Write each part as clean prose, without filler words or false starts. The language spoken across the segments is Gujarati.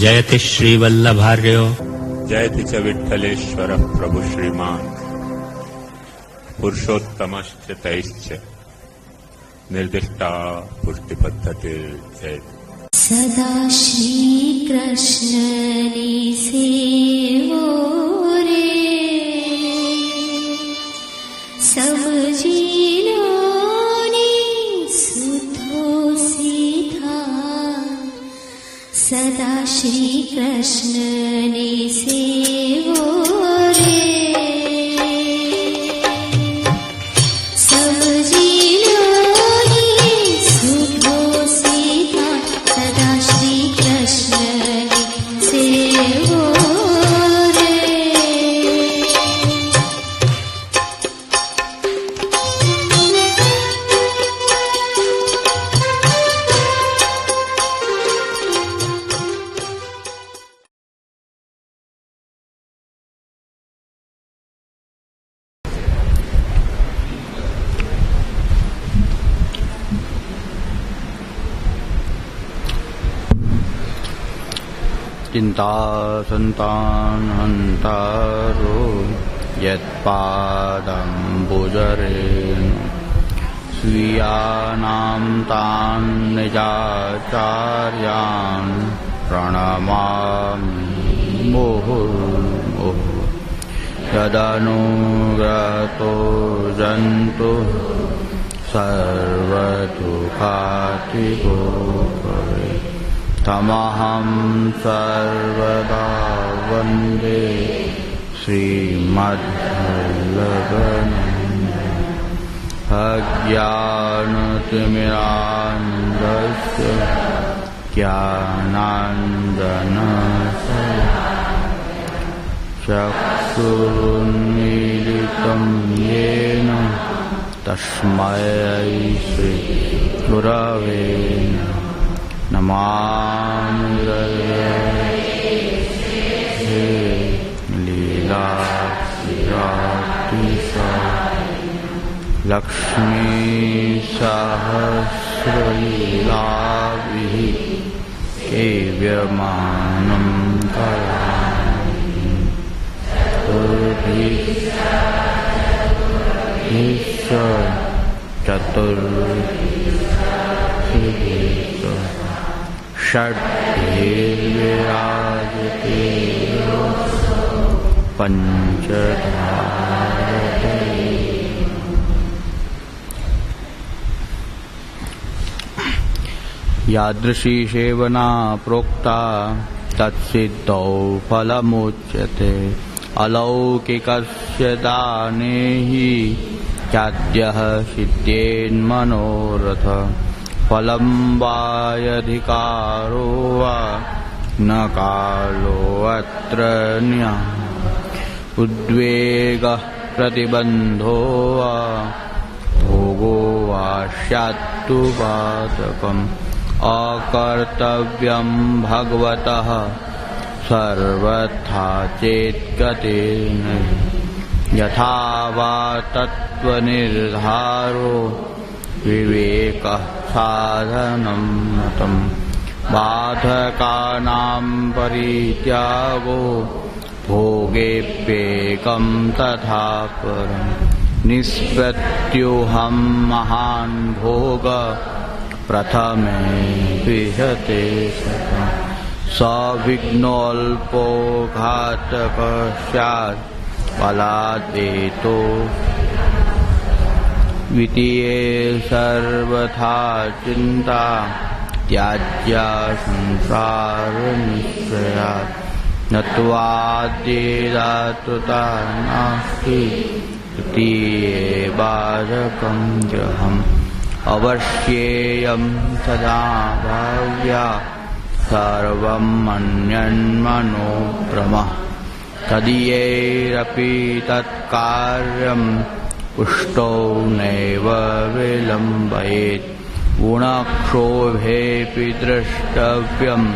जयति श्रीवल्लभार्यो जयति च विठ्ठलेश्वरः प्रभु श्रीमान् पुरुषोत्तमश्च तैश्च निर्दिष्टा पुष्टिपद्धतिर्जयति। सदा श्री कृष्णनी सेवो रे समझीनोनी सुधो सीधा। सदा श्री कृष्णनी सेवो रे चिंता संतान हंतारो यत्पादंबुजरेण स्वीयानां तान् निजाचार्यान् प्रणमामि मुहुर्मुहुः। यदनुग्रतो जन्तु सर्वदुःखातिगो भवेत् तमहं सर्वदा वन्दे श्रीमद्वल्लभनन्दे। अज्ञानतिमिरान्धस्य ज्ञानाञ्जनशलाकया चक्षुरुन्मीलितं येन तस्मै श्रीगुरवे नमामि। लीलातिसा लक्ष्मी सहस्रलीलाभिः सेव्यमानं करामि। चतुर्विंशतिः षड्भिर्विराजते पंचधारते। यादृशी सेवना प्रोक्ता तत्सिद्धौ फलमुच्यते। अलौकिकस्य दाने हि चाद्यः सिद्ध्येन्मनोरथ। फलं वायधिकारो वा न कालो अत्र न्यः। उद्वेगः प्रतिबन्धो वा भोगो वा स्यात्तु बाधकम्। अकर्तव्यं भगवतः सर्वथा चेत्गतेन। यथा वा तत्त्वनिर्धारो विवेकः साधनं मतम्। बाधकानां परित्यागो भोगेप्येकं तथा परम्। निष्प्रत्युहं महान् भोग प्रथमे विहते सतम्। सविघ्नोऽल्पो घातकः स्यात् फलादेतो द्वितीये सर्वथा चिंता त्याज्या संसारनिश्चयात्। नत्वाद्येदातुता नास्ति तृतीये बाधकं ग्रहम्। अवश्येयं सदा भाव्या सर्वं मन्यन्मनो भ्रमः। तदीयैरपि तत्कार्यम् पुष्टो नैव विलम्बयेत्। गुणक्षोभेऽपि द्रष्टव्यम्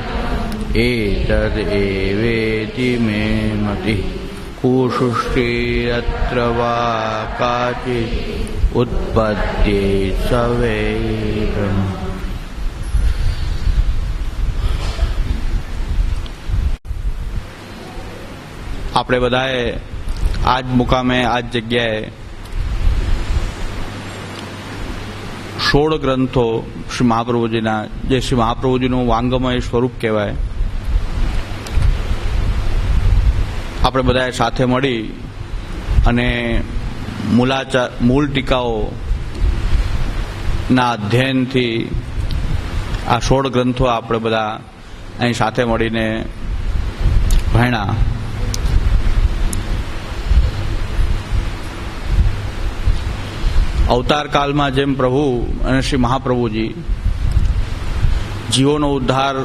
एतदेवेति मे मतिः। कुसृष्टिरत्र वा काचित् उत्पद्येत् सवेगम्। આપણે બધાએ આ જ મુકામે આ જ જગ્યાએ 16 ગ્રંથો શ્રી મહાપ્રભુજીના, જે શ્રી મહાપ્રભુજીનું વાંગમય સ્વરૂપ કહેવાય, આપણે બધાએ સાથે મળી અને મૂળ ટીકાઓ ના અધ્યયનથી આ 16 ગ્રંથો આપણે બધા અહીં સાથે મળીને ભણ્યા. અવતાર કાળમાં જેમ પ્રભુ અને શ્રી મહાપ્રભુજી જીવોનો ઉદ્ધાર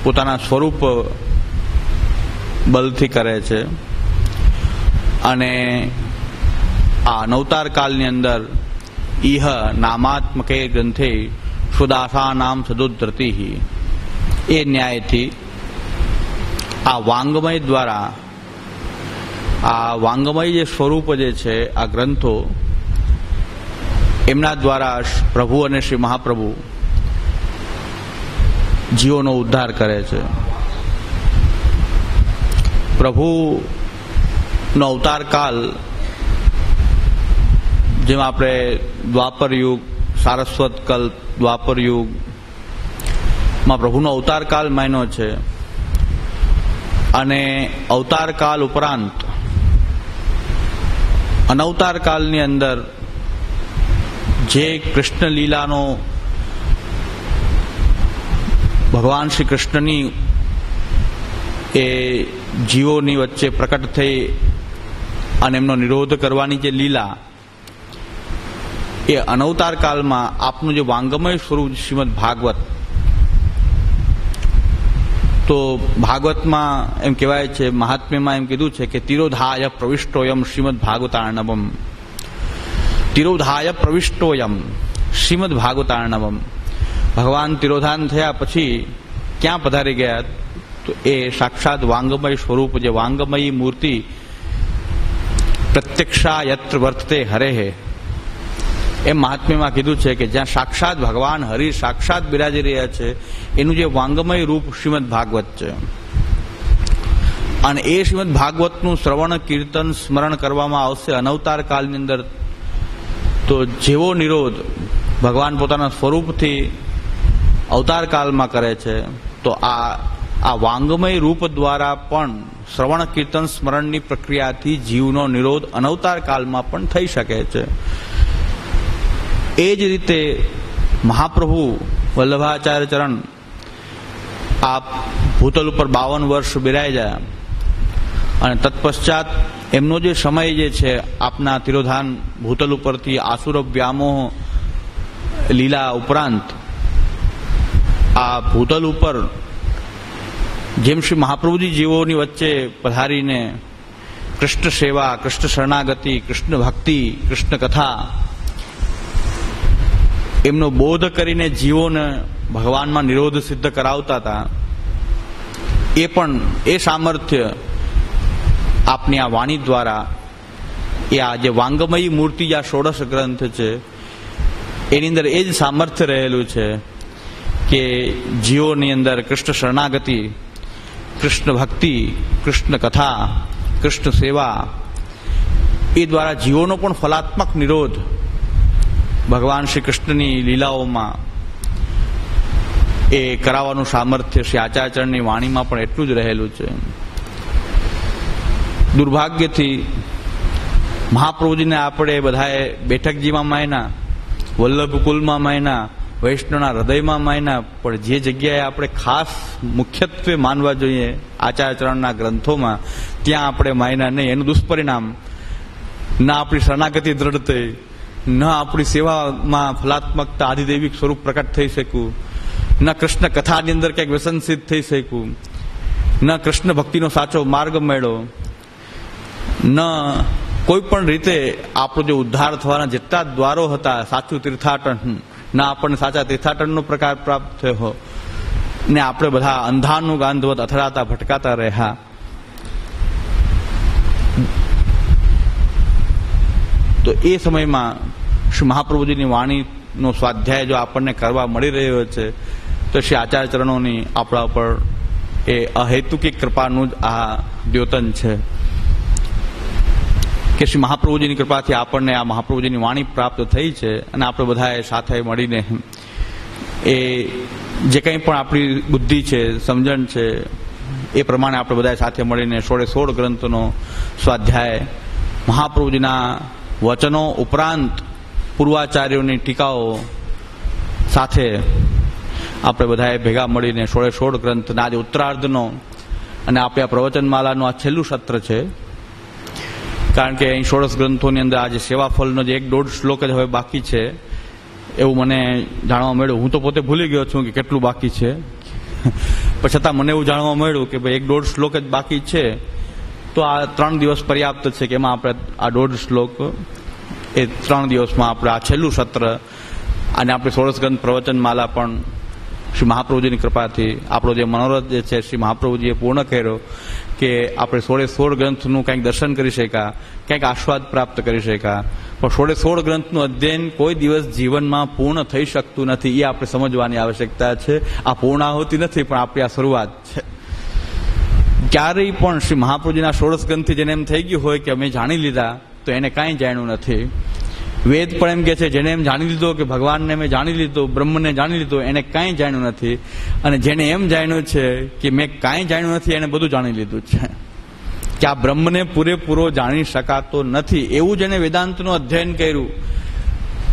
પોતાના સ્વરૂપ બલથી કરે છે, અને આ નવતાર કાળની અંદર ઇહ નામાત્મકે ગ્રંથે સુદાસા નામ સદોદ્રતિ, એ ન્યાયથી આ વાંગમય દ્વારા, આ વાંગમય જે સ્વરૂપ જે છે આ ગ્રંથો, એમના દ્વારા પ્રભુ અને શ્રી મહાપ્રભુ જીવોનો ઉદ્ધાર કરે છે. પ્રભુનો અવતાર કાળ, જેમ આપણે દ્વાપર યુગ, સારસ્વત કલ્પ, દ્વાપર યુગમાં પ્રભુનો અવતાર કાળ માન્યો છે, અને અવતાર કાળ ઉપરાંત અનવતાર કાળની અંદર જે કૃષ્ણ લીલાનો, ભગવાન શ્રી કૃષ્ણની એ જીવોની વચ્ચે પ્રકટ થઈ અને એમનો નિરોધ કરવાની જે લીલા, એ અનવતાર કાળમાં આપનું જે વાંગમય સ્વરૂપ શ્રીમદ ભાગવત, તો ભાગવતમાં એમ કહેવાય છે, મહાત્મ્યમાં એમ કીધું છે કે તિરોધાય પ્રવિષ્ટોયમ શ્રીમદ ભાગવતાર્ણવમ, તિરોધાય પ્રવિષ્ટોયમ શ્રીમદ ભાગવતાર્ણવમ. ભગવાન તિરોધાન થયા પછી ક્યાં પધારી ગયા? તો એ સાક્ષાત વાંગમય સ્વરૂપ, જે વાંગમયી મૂર્તિ પ્રત્યક્ષા યત્ર વર્તતે હરેહે, એમ મહાત્મ્યમાં કીધું છે કે જ્યાં સાક્ષાત ભગવાન હરિ સાક્ષાત બિરાજી રહ્યા છે, એનું જે વાંગમય રૂપ શ્રીમદ ભાગવત છે. અને એ શ્રીમદ ભાગવતનું શ્રવણ, કીર્તન, સ્મરણ કરવામાં આવશે અનવતાર કાળની અંદર. તો જેવો નિરોધ ભગવાન પોતાના સ્વરૂપથી અવતાર કાળમાં કરે છે, તો આ વાંગમય રૂપ દ્વારા પણ શ્રવણ, કીર્તન, સ્મરણની પ્રક્રિયાથી જીવનો નિરોધ અનવતાર કાળમાં પણ થઈ શકે છે. એ જ રીતે મહાપ્રભુ વલ્લભાચાર્ય ચરણ આ ભૂતલ ઉપર 52 વર્ષ બિરાજ્યા, અને તત્પશ્ચાત એમનો જે સમય જે છે આપના તિરોધાન ભૂતલ ઉપરથી આસુર વ્યામોહ લીલા ઉપરાંત, આ ભૂતલ ઉપર જેમ શ્રી મહાપ્રભુજી જીવોની વચ્ચે પધારીને કૃષ્ણ સેવા, કૃષ્ણ શરણાગતિ, કૃષ્ણ ભક્તિ, કૃષ્ણ કથા એમનો બોધ કરીને જીવોને ભગવાનમાં નિરોધ સિદ્ધ કરાવતા હતા, એ પણ એ સામર્થ્ય આપની આ વાણી દ્વારા, એ આ જે વાંગમયી મૂર્તિ, આ 16 ગ્રંથ છે, એની અંદર એ જ સામર્થ્ય રહેલું છે કે જીવોની અંદર કૃષ્ણ શરણાગતિ, કૃષ્ણ ભક્તિ, કૃષ્ણ કથા, કૃષ્ણ સેવા, એ દ્વારા જીવોનો પણ ફલાત્મક નિરોધ ભગવાન શ્રી કૃષ્ણની લીલાઓમાં એ કરાવવાનું સામર્થ્ય શ્રી આચાર્યચરણની વાણીમાં પણ એટલું જ રહેલું છે. દુર્ભાગ્યથી મહાપ્રભુજીને આપણે બધાએ બેઠકજીમાં માયના, વલ્લભકુલમાં માયના, વૈષ્ણવના હૃદયમાં માયના, પણ જે જગ્યાએ આપણે ખાસ મુખ્યત્વે માનવા જોઈએ આચાર્યચરણના ગ્રંથોમાં, ત્યાં આપણે માયના નહીં. એનું દુષ્પરિણામ ના આપણી શરણાગતિ દ્રઢ થઈ, ન આપણી સેવામાં ફલાત્મકતા, આધિદૈવિક સ્વરૂપ પ્રકટ થઈ શકવું, ન કૃષ્ણ કથાની અંદર ક્યાંક વ્યસનસિદ્ધ થઈ શકવું, ન કૃષ્ણ ભક્તિનો સાચો માર્ગ મળ્યો, ન કોઈ પણ રીતે આપણો જે ઉદ્ધાર થવાના જેટલા દ્વારો હતા, સાચું તીર્થાટન, ના આપણને સાચા તીર્થાટનનો પ્રકાર પ્રાપ્ત થયો, ને આપણે બધા અંધાનું ગાંધવત અથડાતા ભટકાતા રહ્યા. તો એ સમયમાં શ્રી મહાપ્રભુજીની વાણીનો સ્વાધ્યાય જો આપણને કરવા મળી રહ્યો છે, તો શ્રી આચાર્ય ચરણોની આપણા ઉપર એ અહેતુકી કૃપાનું જ આ દ્યોતન છે. કે શ્રી મહાપ્રભુજીની કૃપાથી આપણને આ મહાપ્રભુજીની વાણી પ્રાપ્ત થઈ છે અને આપણે બધાએ સાથે મળીને એ જે કંઈ પણ આપણી બુદ્ધિ છે, સમજણ છે, એ પ્રમાણે આપણે બધાએ સાથે મળીને 16 ગ્રંથોનો સ્વાધ્યાય, મહાપ્રભુજીના વચનો ઉપરાંત પૂર્વાચાર્યોની ટીકાઓ સાથે આપણે બધાએ ભેગા મળીને 16 ગ્રંથના આજે ઉત્તરાર્ધનો અને આપણે આ પ્રવચનમાલાનું આ છેલ્લું સત્ર છે. કારણ કે અહીં 16 ગ્રંથોની અંદર આજે સેવાફલનો જે 1-1.5 શ્લોક જ હવે બાકી છે એવું મને જાણવા મળ્યું. હું તો પોતે ભૂલી ગયો છું કે કેટલું બાકી છે, પણ છતાં મને એવું જાણવા મળ્યું કે ભાઈ 1-1.5 શ્લોક જ બાકી છે. તો આ 3 દિવસ પર્યાપ્ત છે કે એમાં આપણે આ 1.5 શ્લોક એ 3 દિવસમાં આપણે આ છેલ્લું સત્ર અને આપણે 16 ગ્રંથ પ્રવચનમાલા પણ શ્રી મહાપ્રભુજીની કૃપાથી આપણો જે મનોરથ જે છે શ્રી મહાપ્રભુજીએ પૂર્ણ કર્યો કે આપણે 16 ગ્રંથનું કંઈક દર્શન કરી શક્યા, કંઈક આસ્વાદ પ્રાપ્ત કરી શક્યા. પણ 16 ગ્રંથનું અધ્યયન કોઈ દિવસ જીવનમાં પૂર્ણ થઈ શકતું નથી, એ આપણે સમજવાની આવશ્યકતા છે. આ પૂર્ણાહુતિ નથી, પણ આપણી આ શરૂઆત છે. ક્યારેય પણ શ્રી મહાપ્રભુજીના 16 ગ્રંથથી જેને એમ થઈ ગયું હોય કે અમે જાણી લીધા, તો એને કાંઈ જાણ્યું નથી. વેદ પણ એમ કે છે જેને એમ જાણી લીધો કે ભગવાનને મેં જાણી લીધો, બ્રહ્મને જાણી લીધો, એને કાંઈ જાણ્યું નથી. અને જેને એમ જાણ્યું છે કે મેં કાંઈ જાણ્યું નથી, એને બધું જાણી લીધું છે. કે આ બ્રહ્મને પૂરેપૂરો જાણી શકાતો નથી, એવું જેને વેદાંતનું અધ્યયન કર્યું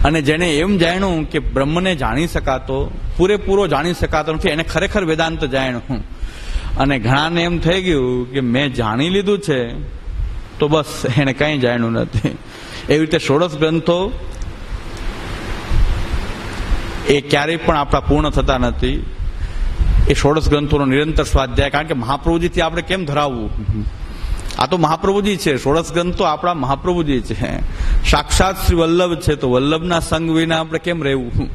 અને જેને એમ જાણ્યું કે બ્રહ્મને જાણી શકાતો, પૂરેપૂરો જાણી શકાતો નથી, એને ખરેખર વેદાંત જાણ્યું. અને ઘણાને એમ થઈ ગયું કે મેં જાણી લીધું છે, તો બસ એને કંઈ જાણ્યું નથી. એવી રીતે 16 ગ્રંથો એ ક્યારેય પણ આપણા પૂર્ણ થતા નથી. એ 16 ગ્રંથોનો નિરંતર સ્વાધ્યાય, કારણ કે મહાપ્રભુજીથી આપણે કેમ ધરાવવું? આ તો મહાપ્રભુજી છે. 16 ગ્રંથો આપણા મહાપ્રભુજી છે, સાક્ષાત શ્રી વલ્લભ છે. તો વલ્લભના સંગ વિના આપણે કેમ રહેવું?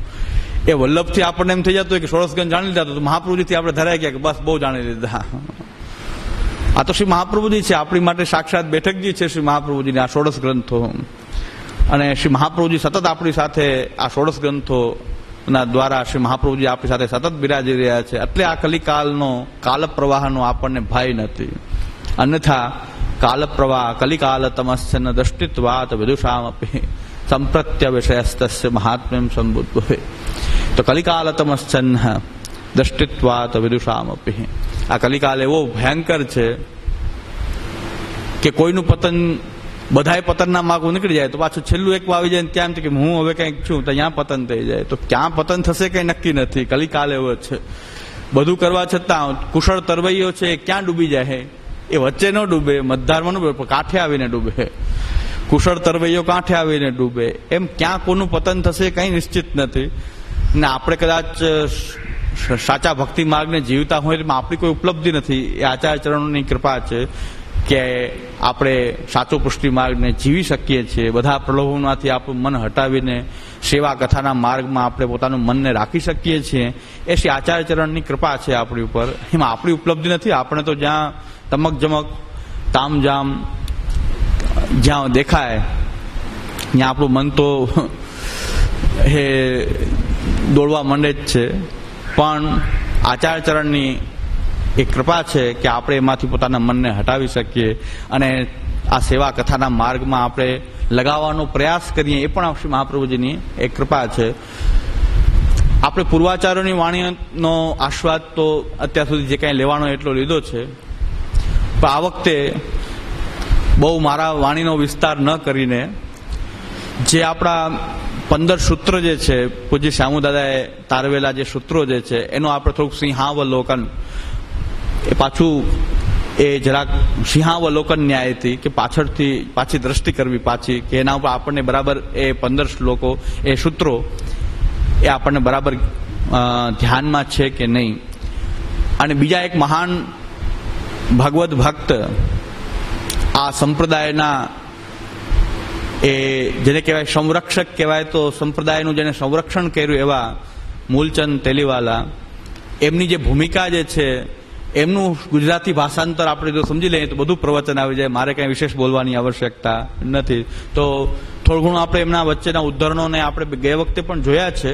એ વલ્લભથી આપણને એમ થઈ જતું હોય કે 16 ગ્રંથ જાણી લીધા, તો મહાપ્રભુજીથી આપણે ધરાઈ ગયા કે બસ બહુ જાણી લીધા. આ તો શ્રી મહાપ્રભુજી છે, આપણી માટે સાક્ષાત બેઠકજી છે શ્રી મહાપ્રભુજીની આ 16 ગ્રંથો. અને શ્રી મહાપ્રભુજી સતત આપણી સાથે આ 16 ગ્રંથોના દ્વારા શ્રી મહાપ્રભુજી આપણી સાથે સતત બિરાજી રહ્યા છે. એટલે આ કલિકાલનો કાલ પ્રવાહનો આપણને ભય નથી. અન્યથા કાલ પ્રવાહ કલિકાલ તમસ્યન દ્રષ્ટિત્વાત વિદુષામપી સંપ્રત્ય વિષયસ્તસ્ય મહાત્મ્યમ સંબુદ્ધે. તો કલિકાલ તમસ્યન દ્રષ્ટિત્વાત વિદુષામપી. આ કલિકાલ એવો ભયંકર છે કે કોઈનું પતન, બધાય પતનના માર્ગો નીકળી જાય તો પાછું છેલ્લું એક આવી જાય ત્યાં કે હું હવે કંઈક છું તો ત્યાં પતન થઈ જાય. તો ક્યાં પતન થશે કંઈ નક્કી નથી. કલિકાલ એવો છે. બધું કરવા છતાં કુશળ તરવૈયો છે એ ક્યાં ડૂબી જાય? એ વચ્ચે ન ડૂબે, મતધારમાં ન ડૂબે, પણ કાંઠે આવીને ડૂબે. કુશળ તરવૈયો કાંઠે આવીને ડૂબે. એમ ક્યાં કોનું પતન થશે કંઈ નિશ્ચિત નથી. ને આપણે કદાચ સાચા ભક્તિ માર્ગને જીવતા હોય એમાં આપણી કોઈ ઉપલબ્ધિ નથી. એ આચાર્ય ચરણોની કૃપા છે કે આપણે સાચો પુષ્ટિ માર્ગને જીવી શકીએ છીએ. બધા પ્રલોભનમાંથી આપણું મન હટાવીને સેવા કથાના માર્ગમાં આપણે પોતાનું મનને રાખી શકીએ છીએ. એ શ્રી આચાર્ય ચરણની કૃપા છે આપણી ઉપર. એમાં આપણી ઉપલબ્ધિ નથી. આપણે તો જ્યાં તમક જમક તામજામ જ્યાં દેખાય ત્યાં આપણું મન તો એ દોડવા માંડે જ છે. પણ આચાર્ય ચરણની એ કૃપા છે કે આપણે એમાંથી પોતાના મનને હટાવી શકીએ અને આ સેવા કથાના માર્ગમાં આપણે લગાવવાનો પ્રયાસ કરીએ. એ પણ શ્રી મહાપ્રભુજીની એક કૃપા છે. આપણે પૂર્વાચાર્યોની વાણીનો આસ્વાદ તો અત્યાર સુધી જે કાંઈ લેવાનો એટલો લીધો છે, પણ આ વખતે બહુ મારા વાણીનો વિસ્તાર ન કરીને જે આપણા 15 સૂત્ર જે છે પૂજ્ય શ્યામુદાદાએ તારવેલા જે સૂત્રો જે છે એનું આપણે થોડુંક સિંહાવલોકન, એ પાછું એ જરાક સિંહાવલોકન ન્યાયથી કે પાછી દ્રષ્ટિ કરવી પાછી કે એના ઉપર આપણને બરાબર એ 15 શ્લોકો એ સૂત્રો એ આપણને બરાબર ધ્યાનમાં છે કે નહીં. અને બીજા એક મહાન ભગવદ ભક્ત આ સંપ્રદાયના એ જેને કહેવાય સંરક્ષક કહેવાય, તો સંપ્રદાયનું જેને સંરક્ષણ કર્યું એવા મૂલચંદ તેલીવાલા, એમની જે ભૂમિકા જે છે એમનું ગુજરાતી ભાષાંતર આપણે જો સમજી લઈએ તો બધું પ્રવચન આવી જાય. મારે કંઈ વિશેષ બોલવાની આવશ્યકતા નથી. તો થોડું ઘણું આપણે એમના વચ્ચેના ઉદ્ધરણોને આપણે ગયે વખતે પણ જોયા છે,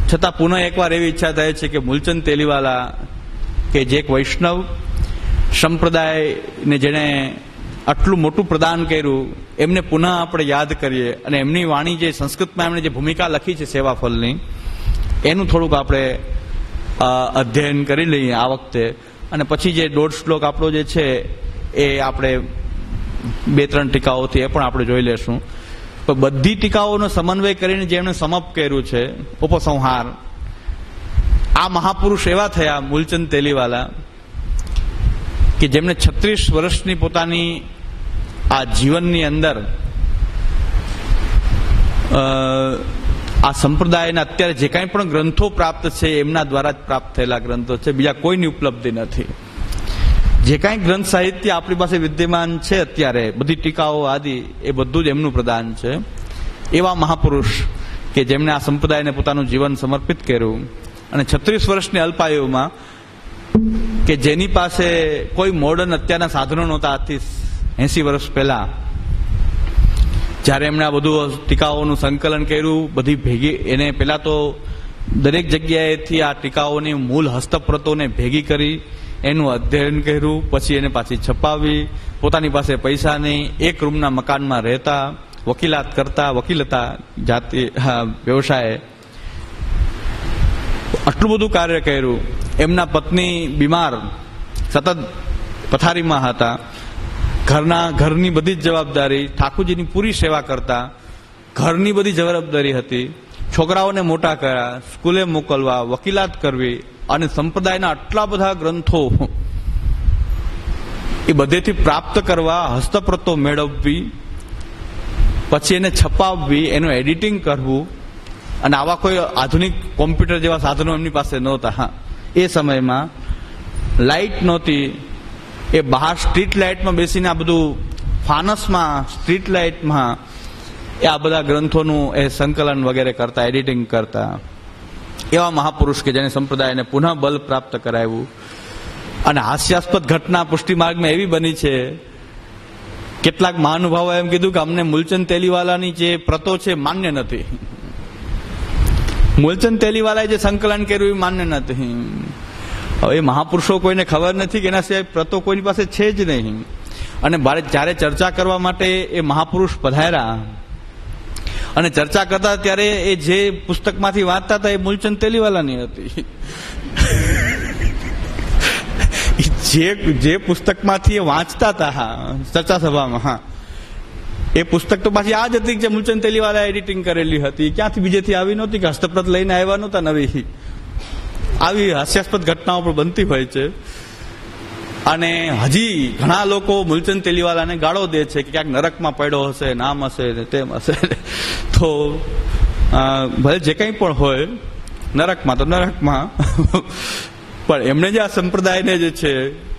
છતાં પુનઃ એકવાર એવી ઈચ્છા થાય છે કે મૂલચંદ તેલીવાલા કે જે એક વૈષ્ણવ સંપ્રદાયને જેણે આટલું મોટું પ્રદાન કર્યું એમને પુનઃ આપણે યાદ કરીએ અને એમની વાણી જે સંસ્કૃતમાં એમણે જે ભૂમિકા લખી છે સેવાફલની, એનું થોડુંક આપણે અધ્યયન કરી લઈએ આ વખતે. અને પછી જે 1.5 શ્લોક આપણો જે છે એ આપણે 2-3 ટીકાઓથી એ પણ આપણે જોઈ લેશું. તો બધી ટીકાઓનો સમન્વય કરીને જેમણે સમાપ્ત કર્યું છે ઉપસંહાર, આ મહાપુરુષ એવા થયા મૂલચંદ તેલીવાલા કે જેમણે 36 વર્ષની પોતાની આ જીવનની અંદર આ સંપ્રદાયના અત્યારે જે કાંઈ પણ ગ્રંથો પ્રાપ્ત છે એમના દ્વારા જ પ્રાપ્ત થયેલા ગ્રંથો છે, બીજા કોઈની ઉપલબ્ધિ નથી. જે કાંઈ ગ્રંથ સાહિત્ય આપણી પાસે વિદ્યમાન છે અત્યારે, બધી ટીકાઓ આદિ, એ બધું જ એમનું પ્રદાન છે. એવા મહાપુરુષ કે જેમણે આ સંપ્રદાયને પોતાનું જીવન સમર્પિત કર્યું અને 36 વર્ષની અલ્પાયુમાં, કે જેની પાસે કોઈ મોડર્ન અત્યારના સાધનો નહોતા આજથી 80 વર્ષ પહેલા, જ્યારે એમણે આ બધું ટીકાઓનું સંકલન કર્યું, બધી ભેગી એને પહેલા તો દરેક જગ્યાએથી આ ટીકાઓની મૂળ હસ્તપ્રતોને ભેગી કરી એનું અધ્યયન કર્યું, પછી એને પાછી છપાવી, પોતાની પાસે પૈસા નહીં, એક રૂમના મકાનમાં રહેતા, વકીલાત કરતા, વકીલતા જાતિ વ્યવસાય, આટલું બધું કાર્ય કર્યું. એમના પત્ની બીમાર, સતત પથારીમાં હતા, ઘરની બધી જ જવાબદારી, ઠાકુરજીની પૂરી સેવા કરતા, ઘરની બધી જવાબદારી હતી, છોકરાઓને મોટા કર્યા, સ્કૂલે મોકલવા, વકીલાત કરવી, અને સંપ્રદાયના આટલા બધા ગ્રંથો એ બધેથી પ્રાપ્ત કરવા, હસ્તપ્રતો મેળવવી, પછી એને છપાવવી, એનું એડિટિંગ કરવું. અને આવા કોઈ આધુનિક કોમ્પ્યુટર જેવા સાધનો એમની પાસે નહોતા. હા, એ સમયમાં લાઇટ નહોતી, એ બહાર સ્ટ્રીટ લાઇટમાં બેસીને આ બધું ફાનસમાં, સ્ટ્રીટ લાઇટમાં એ આ બધા ગ્રંથોનું એ સંકલન વગેરે કરતા, એડિટિંગ કરતા. એવા મહાપુરુષ કે જેને સંપ્રદાયને પુનઃ બલ પ્રાપ્ત કરાવ્યું. અને હાસ્યાસ્પદ ઘટના પુષ્ટિ માર્ગમાં એવી બની છે, કેટલાક મહાનુભાવો એમ કીધું કે અમને મૂલચંદ તેલીવાલાની જે પ્રતો છે માન્ય નથી. મૂલચંદ તેલીવાલાએ જે સંકલન કર્યું એ માન્ય નથી. હવે એ મહાપુરુષો કોઈને ખબર નથી કે એના સિવાય પ્રતો કોઈની પાસે છે જ નહીં. અને જ્યારે ચર્ચા કરવા માટે એ મહાપુરુષ પધાર્યા અને ચર્ચા કરતા ત્યારે એ જે પુસ્તકમાંથી વાંચતા હતા એ મૂલચંદ તેલીવાલાની હતી. જે પુસ્તકમાંથી એ વાંચતા હતા ચર્ચા સભામાં, હા, એ પુસ્તક તો પાછી આ જ હતી કે મૂલચંદ તેલીવાલા એડિટિંગ કરેલી હતી. ક્યાંથી બીજેથી આવી નહોતી કે હસ્તપ્રત લઈને આવ્યા નહોતા નવી. આવી હાસ્યાસ્પદ ઘટનાઓ પણ બનતી હોય છે. અને હજી ઘણા લોકો મૂલચંદ તેલીવાલાને ગાળો દે છે કે ક્યાંક નરકમાં પડ્યો હશે, નામ હશે ને તેમ હશે. તો ભલે જે કંઈ પણ હોય, નરકમાં તો નરકમાં, પણ એમણે જે આ સંપ્રદાયને જે છે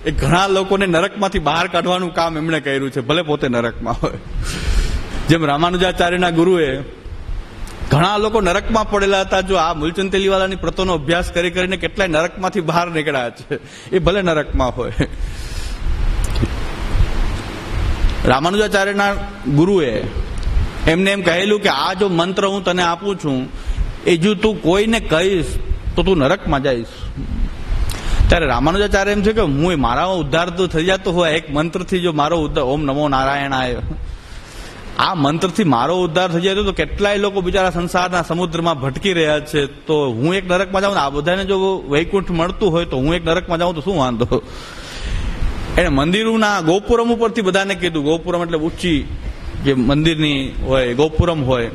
એ ઘણા લોકોને નરકમાંથી બહાર કાઢવાનું કામ એમણે કર્યું છે, ભલે પોતે નરકમાં હોય. જેમ રામાનુજાચાર્યના ગુરુએ ઘણા લોકો નરકમાં પડેલા હતા, જો આ મૂલચંદ તેલીવાલાની પ્રતોનો અભ્યાસ કરી કરીને કેટલાય નરકમાંથી બહાર નીકળ્યા છે, એ ભલે નરકમાં હોય. રામાનુજાચાર્યના ગુરુએ એમને એમ કહેલું કે આ જો મંત્ર હું તને આપું છું એ જો તું કોઈને કહીશ તો તું નરકમાં જઈશ. ત્યારે રામાનુજાચાર્ય એમ છે કે હું મારા ઉદ્ધાર તો થઈ જતો હોય એક મંત્રથી, જો મારો ઉદ્ધાર, ઓમ નમો નારાયણાય, આ મંત્રથી મારો ઉદ્ધાર થઈ જાય તો કેટલાય લોકો બિચારા સંસારના સમુદ્રમાં ભટકી રહ્યા છે. તો હું એક નરકમાં જાઉં, આ બધાને જો વૈકુંઠ મળતું હોય તો હું એક નરકમાં જાઉં તો શું વાંધો. એને મંદિરોના ગોપુરમ ઉપરથી બધાને કીધું, ગોપુરમ એટલે ઊંચી જે મંદિરની હોય, ગોપુરમ હોય,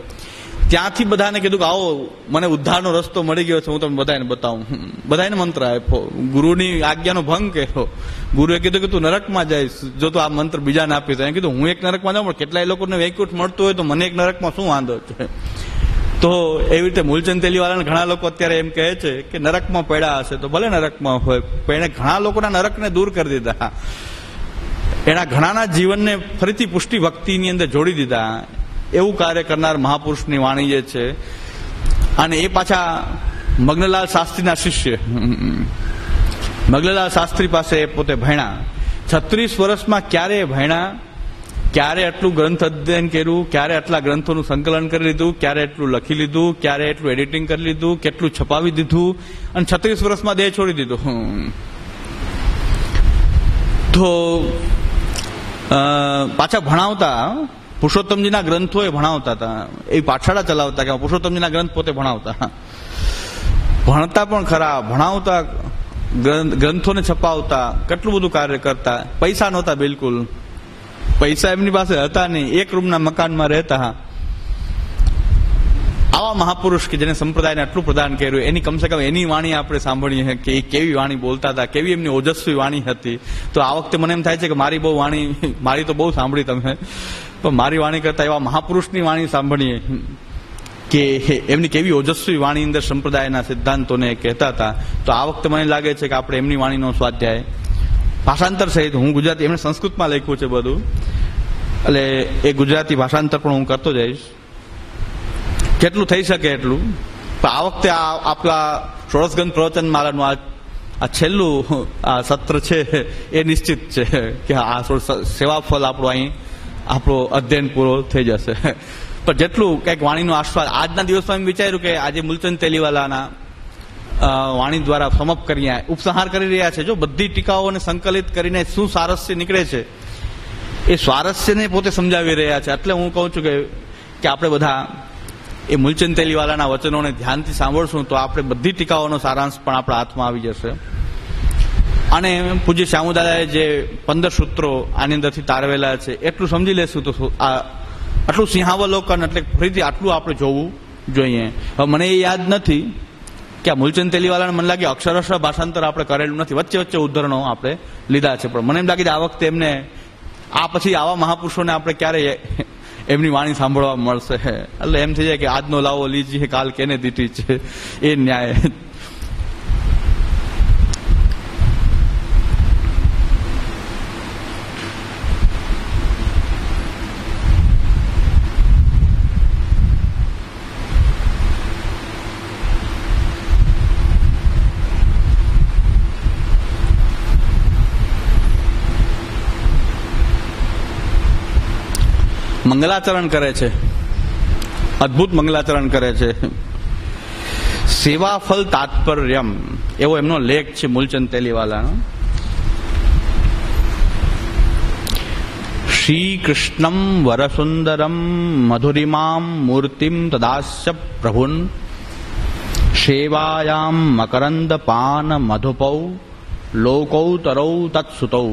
ત્યાંથી બધાને કીધું કે આવો મને ઉદ્ધારનો રસ્તો મળી ગયો છે, હું તમને બધાને બતાવું. બધાને મંત્ર આપ્યો, ગુરુની આજ્ઞાનો ભંગ કર્યો. ગુરુએ કીધું કે તું નરકમાં જઈશ જો તું આ મંત્ર બીજાને આપીશ. એને કીધું હું એક નરકમાં જાઉં, પણ કેટલાય લોકોને વૈકુંઠ મળતું હોય તો મને એક નરકમાં શું વાંધો છે. તો એવી રીતે મૂલચંદ તેલીવાલાને ઘણા લોકો અત્યારે એમ કહે છે કે નરકમાં પડ્યા હશે તો ભલે નરકમાં હોય, પણ એને ઘણા લોકોના નરકને દૂર કરી દીધા. એના ઘણાના જીવનને ફરીથી પુષ્ટિ ભક્તિની અંદર જોડી દીધા. એવું કાર્ય કરનાર મહાપુરુષની વાણી જે છે. અને એ પાછા મગ્નલાલ શાસ્ત્રીના શિષ્ય. મગ્નલાલ શાસ્ત્રી પાસે પોતે ભણ્યા. 36 વર્ષમાં ક્યારે ભણ્યા, ક્યારે આટલું ગ્રંથ અધ્યયન કર્યું, ક્યારે આટલા ગ્રંથોનું સંકલન કરી લીધું, ક્યારે એટલું લખી લીધું, ક્યારે એટલું એડિટિંગ કરી લીધું, કેટલું છપાવી દીધું, અને 36 વર્ષમાં દેહ છોડી દીધો. તો પાછા ભણાવતા, પુરુષોત્તમજીના ગ્રંથો એ ભણાવતા હતા, એ પાઠશાળા ચલાવતા કે પુરુષોત્તમજીના ગ્રંથ પોતે ભણાવતા, ભણતા પણ ખરા, ભણાવતા, ગ્રંથોને છપાવતા, કેટલું બધું કાર્ય કરતા. પૈસા નહોતા બિલકુલ, પૈસા એમની પાસે હતા નહીં, એક રૂમના મકાનમાં રહેતા. આવા મહાપુરુષ કે જેને સંપ્રદાયને આટલું પ્રદાન કર્યું, એની કમસે કમ એની વાણી આપણે સાંભળીએ કે એ કેવી વાણી બોલતા હતા, કેવી એમની ઓજસ્વી વાણી હતી. તો આ વખતે મને એમ થાય છે કે મારી બહુ વાણી, મારી તો બહુ સાંભળી તમે, પણ મારી વાણી કરતા એવા મહાપુરુષની વાણી સાંભળીએ કે એમની કેવી ઓજસ્વી વાણી અંદર સંપ્રદાયના સિદ્ધાંતોને કહેતા હતા. તો આ વખતે મને લાગે છે કે આપણે એમની વાણીનો સ્વાધ્યાય ભાષાંતર સહિત, હું ગુજરાતી, એમણે સંસ્કૃતમાં લખ્યું છે બધું, એટલે એ ગુજરાતી ભાષાંતર પણ હું કરતો જઈશ જેટલું થઈ શકે એટલું. પણ આ વખતે આપણા ષોડશગ્રંથ પ્રવચન માલાનું આ છેલ્લું આ સત્ર છે એ નિશ્ચિત છે કે આ સેવાફળ આપણું અહીં આપણો અધ્યયન પૂરો થઈ જશે. પણ જેટલું કંઈક વાણીનો આસ્વાદ આજના દિવસમાં એમ વિચાર્યું કે આજે મૂલચંદ તેલીવાલાના વાણી દ્વારા સમપ કરી ઉપસંહાર કરી રહ્યા છે. જો બધી ટીકાઓને સંકલિત કરીને શું સ્વારસ્ય નીકળે છે એ સ્વારસ્યને પોતે સમજાવી રહ્યા છે. એટલે હું કહું છું કે આપણે બધા એ મૂલચંદ તેલીવાલાના વચનોને ધ્યાનથી સાંભળશું તો આપણે બધી ટીકાઓનો સારાંશ પણ આપણા હાથમાં આવી જશે. અને પૂજ્ય શ્યામુદાદાએ જે 15 સૂત્રો આની અંદરથી તારવેલા છે એટલું સમજી લેશું તો આટલું સિંહાવલોકન એટલે ફરીથી આટલું આપણે જોવું જોઈએ. હવે મને એ યાદ નથી કે આ મૂલચંદ તેલીવાલાને મને લાગે અક્ષરશ ભાષાંતર આપણે કરેલું નથી, વચ્ચે વચ્ચે ઉદ્ધરણો આપણે લીધા છે. પણ મને એમ લાગે કે આ વખતે એમને આ પછી આવા મહાપુરુષોને આપણે ક્યારે એમની વાણી સાંભળવા મળશે. એટલે એમ થઈ જાય કે આજનો લાવો લીજીએ કાલ કેને દીધી છે એ ન્યાય. મંગલાચરણ કરે છે, અદભુત મંગલાચરણ કરે છે. સેવાફલ તાત્પર્યમ એવો એમનો લેખ છે મૂલચંદ તેલીવાલાનો. શ્રી કૃષ્ણમ વરસુંદરમ મધુરિમામ મૂર્તિમ તદાસ્ય પ્રભુન સેવાયામ મકરંદ પાન મધુપૌ લોકૌતરૌ તત્સુતૌ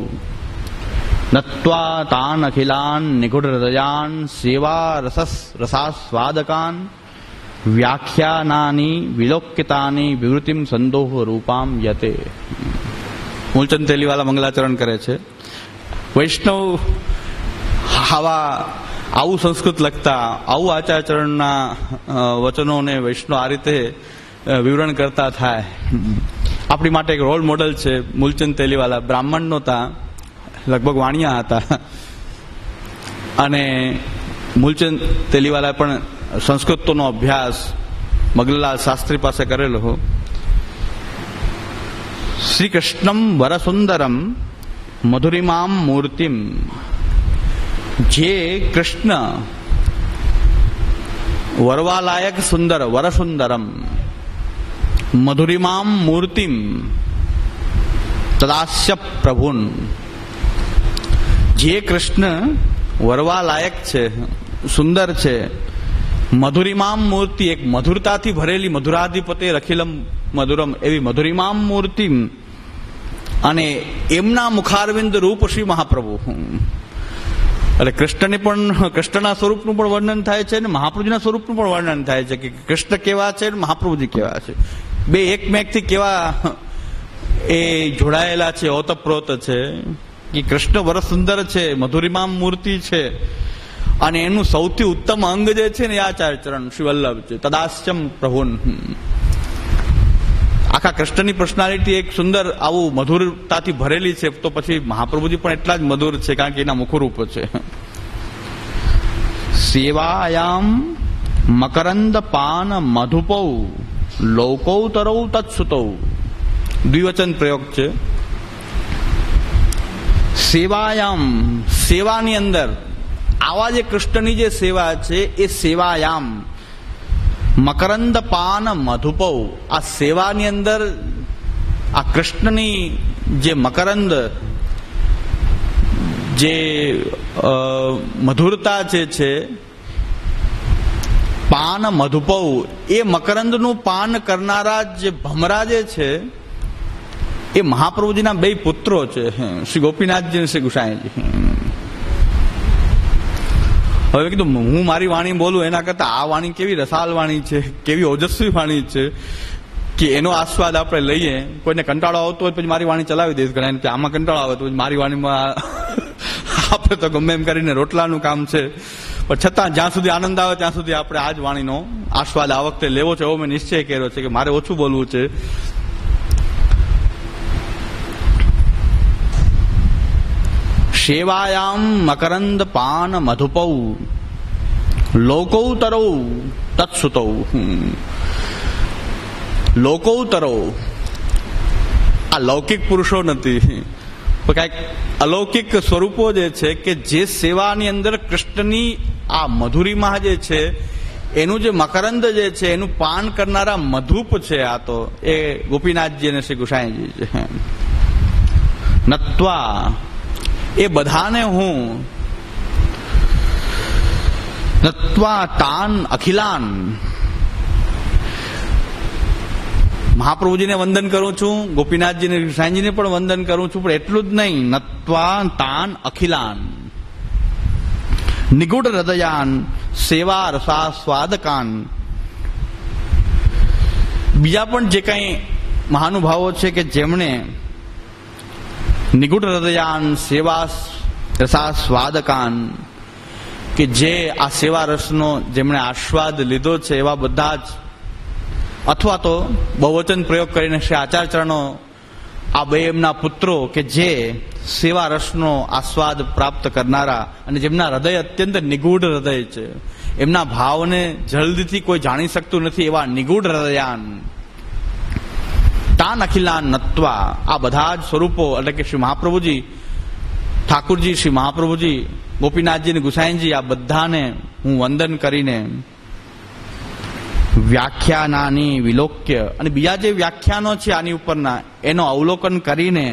નત્વા તાન અખિલાન નિગુઢ હૃદયાન સેવા રસાસ્વાદકાન વ્યાખ્યાનાની વિલોક્યતાની વિવૃતિમ સંદોહ રૂપામ યતે. મૂલચંદ તેલીવાલા મંગલાચરણ કરે છે. વૈષ્ણવ આવું સંસ્કૃત લખતા, આવું આચાર્યચરણના વચનોને વૈષ્ણવ આ રીતે વિવરણ કરતા થાય. આપણી માટે એક રોલ મોડલ છે મૂલચંદ તેલીવાલા. બ્રાહ્મણ નહોતા, લગભગ વાણિયા હતા. અને મૂલચંદ તેલીવાલા પણ સંસ્કૃતનો અભ્યાસ મગનલાલ શાસ્ત્રી પાસે કરેલો. શ્રી કૃષ્ણમ વરસુંદરમ મધુરિમામ મૂર્તિમ, જે કૃષ્ણ વરવાલાયક સુંદર વરસુંદરમ મધુરિમામ મૂર્તિમ તદાસ્ય પ્રભુન, જે કૃષ્ણ વરવા લાયક છે, સુંદર છે, મધુરિમામ મૂર્તિ, એક મધુરતાથી ભરેલી મધુરાધિપતે રખિલમ મધુરમ એવી મધુરિમામ મૂર્તિ, અને એમના મુખારવિંદ રૂપ શ્રી મહાપ્રભુ. એટલે કૃષ્ણને પણ, કૃષ્ણના સ્વરૂપનું પણ વર્ણન થાય છે અને મહાપ્રભુજીના સ્વરૂપનું પણ વર્ણન થાય છે કે કૃષ્ણ કેવા છે અને મહાપ્રભુજી કેવા છે. બે એકમેકથી કેવા એ જોડાયેલા છે, ઓતપ્રોત છે. કે કૃષ્ણ વરસ સુંદર છે, મધુરિમામ મૂર્તિ છે, અને એનું સૌથી ઉત્તમ અંગ જે છે ને એ આચાર્યચરણ શ્રી વલ્લભ છે. તદાસ્યમ પ્રભુન. આખા કૃષ્ણની પર્સનાલિટી એક સુંદર આવું મધુરતાથી ભરેલી છે, તો પછી મહાપ્રભુજી પણ એટલા જ મધુર છે કારણ કે એના મુખરૂપ છે. સેવાયામ મકરંદ પાન મધુપૌ લોકૌતરૌ તત્સુતૌ. દ્વિવચન પ્રયોગ છે. સેવાયામ, સેવાની અંદર, આવા જે કૃષ્ણની જે સેવા છે એ સેવાયામ મકરંદ પાન મધુપૌ, આ સેવાની અંદર આ કૃષ્ણની જે મકરંદ જે મધુરતા જે છે, પાન મધુપૌ, એ મકરંદનું પાન કરનારા જે ભમરા જે છે એ મહાપ્રભુજીના બે પુત્રો છે, શ્રી ગોપીનાથજી અને શ્રી ગુસાઈજી. હવે કીધું હું મારી વાણી બોલું એના કરતા આ વાણી કેવી રસાલ વાણી છે, કેવી ઓજસ્વી વાણી છે કે એનો આસ્વાદ આપણે લઈએ. કોઈને કંટાળો આવતો હોય પછી મારી વાણી ચલાવી દઈશ, ઘણા કે આમાં કંટાળો આવે તો મારી વાણીમાં આપણે તો ગમે એમ કરીને રોટલાનું કામ છે, પણ છતાં જ્યાં સુધી આનંદ આવે ત્યાં સુધી આપણે આ જ વાણીનો આસ્વાદ આ વખતે લેવો છે એવો મેં નિશ્ચય કર્યો છે કે મારે ઓછું બોલવું છે. સેવાયામ મકરંદ પાન મધુપૌ લોકૌતરૌ તત્સુતૌ. લોકૌતરો આ લૌકિક પુરુષો નથી, પણ કઈક અલૌકિક સ્વરૂપો જે છે કે જે સેવાની અંદર કૃષ્ણની આ મધુરીમાં જે છે એનું જે મકરંદ જે છે એનું પાન કરનારા મધુપ છે. આ તો એ ગોપીનાથજી અને શ્રી ગુસાઈજી છે. નત્વા, એ બધાને હું નત્વા તાન અખિલાન, મહાપ્રભુજીને વંદન કરું છું, ગોપીનાથજીને ગુસાઈજીને પણ વંદન કરું છું, પણ એટલું જ નહીં, નત્વા તાન અખિલાન નિગુઢ હૃદયાન સેવા રસા સ્વાદકાન. બીજા પણ જે કઈ મહાનુભાવો છે કે જેમણે નિગુઢ હૃદયાન સેવા રસા સ્વાદકાન, કે જે આ સેવા રસનો જેમણે આસ્વાદ લીધો છે એવા બધા જ, અથવા તો બહુવચન પ્રયોગ કરીને શ્રી આચાર્યચરણો આ બે એમના પુત્રો કે જે સેવા રસનો આસ્વાદ પ્રાપ્ત કરનારા અને જેમના હૃદય અત્યંત નિગૂઢ હૃદય છે, એમના ભાવને જલ્દીથી કોઈ જાણી શકતું નથી એવા નિગૂઢ હૃદયાન તાન અખિલાન નત્વા. આ બધા જ સ્વરૂપો એટલે કે શ્રી મહાપ્રભુજી, ઠાકુરજી, શ્રી મહાપ્રભુજી, ગોપીનાથજી અને ગુસાઈજી, આ બધાને હું વંદન કરીને વ્યાખ્યાનાની વિલોક્ય, અને બીજા જે વ્યાખ્યાનો છે આની ઉપરના એનો અવલોકન કરીને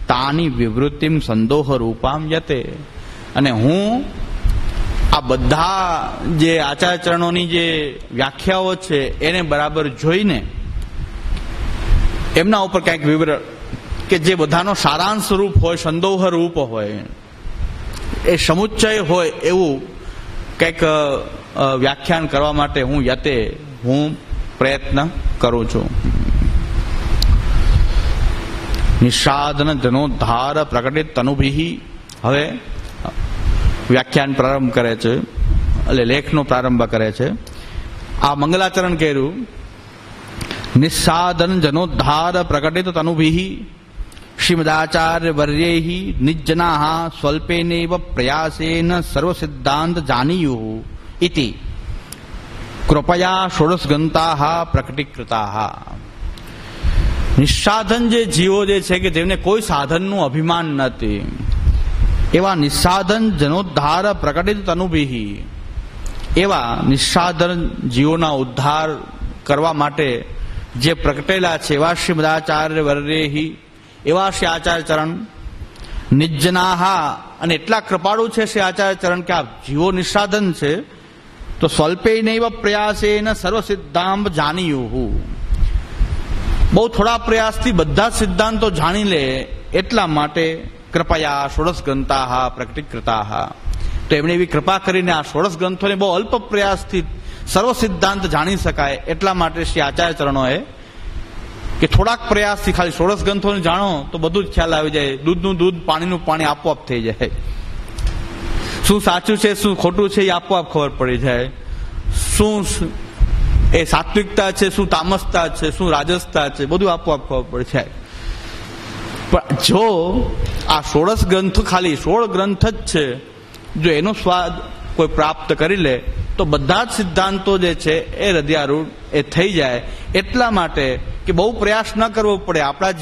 તાની વિવૃત્તિમ સંદોહ રૂપામ યતે, અને હું આ બધા જે આચાર્યચરણોની જે વ્યાખ્યાઓ છે એને બરાબર જોઈને એમના ઉપર કંઈક વિવરણ કે જે બધાનો સારાંશ રૂપ હોય, સંદોહ રૂપ હોય, એ સમુચ્ચય હોય એવું કંઈક વ્યાખ્યાન કરવા માટે હું પ્રયત્ન કરું છું. નિષાદન જનોદ્ધાર પ્રકટિત તનુભિ. હવે વ્યાખ્યાન પ્રારંભ કરે છે, એટલે લેખનો પ્રારંભ કરે છે. આ મંગલાચરણ કર્યું. નિસ્સાદન જનોદ્ધાર પ્રકટિત તનુભિ શ્રીમદાચાર્ય વર્યૈ નિજ્જના સ્વલ્પેનૈવ પ્રયાસેન સર્વસિદ્ધાંત જાનીયુઃ ઇતિ કૃપયા ષોડશગંતા પ્રકટીકૃતા. નિસ્સાધન જે જીવો જે છે કે જેમને કોઈ સાધનનું અભિમાન નથી, એવા નિસ્સાધન જનોદ્ધાર પ્રકટિત તનુભિ, એવા નિસ્સાધન જીવોના ઉદ્ધાર કરવા માટે જે પ્રગટેલા છે એવા શ્રીમદાચાર્ય વર્યૈ, એવા શ્રી આચાર્યચરણ નિજ્જનાહા, અને એટલા કૃપાળુ છે શ્રી આચાર્યચરણ કે આ જીવો નિસ્સાધન છે તો સ્વલ્પેનૈવ પ્રયાસેન સર્વ સિદ્ધાંત જાનીયુઃ, બહુ થોડા પ્રયાસથી બધા સિદ્ધાંતો જાણી લે એટલા માટે કૃપયા ષોડશ ગ્રંથા પ્રકટીકૃતા. તો એમણે એવી કૃપા કરીને આ ષોડશ ગ્રંથોને બહુ અલ્પ પ્રયાસથી સર્વ સિદ્ધાંત જાણી શકાય એટલા માટે શ્રી આચાર્યચરણોએ કે થોડાક પ્રયાસથી ખાલી ષોડશ ગ્રંથોને જાણો તો બધું જ ખ્યાલ આવી જાય, દૂધનું દૂધ પાણીનું પાણી આપોઆપ થઈ જાય, શું સાચું છે શું ખોટું છે એ આપોઆપ ખબર પડી જાય, શું એ સાત્વિકતા છે શું તામસતા છે શું રાજસતા છે બધું આપોઆપ ખબર પડી જાય. પણ જો આ ષોડશ ગ્રંથ ખાલી 16 ગ્રંથ જ છે, જો એનો સ્વાદ કોઈ પ્રાપ્ત કરી લે તો બધા જ સિદ્ધાંતો જે છે એ હૃદયારૂઢ એ થઈ જાય. એટલા માટે કે બહુ પ્રયાસ ન કરવો પડે, આપણા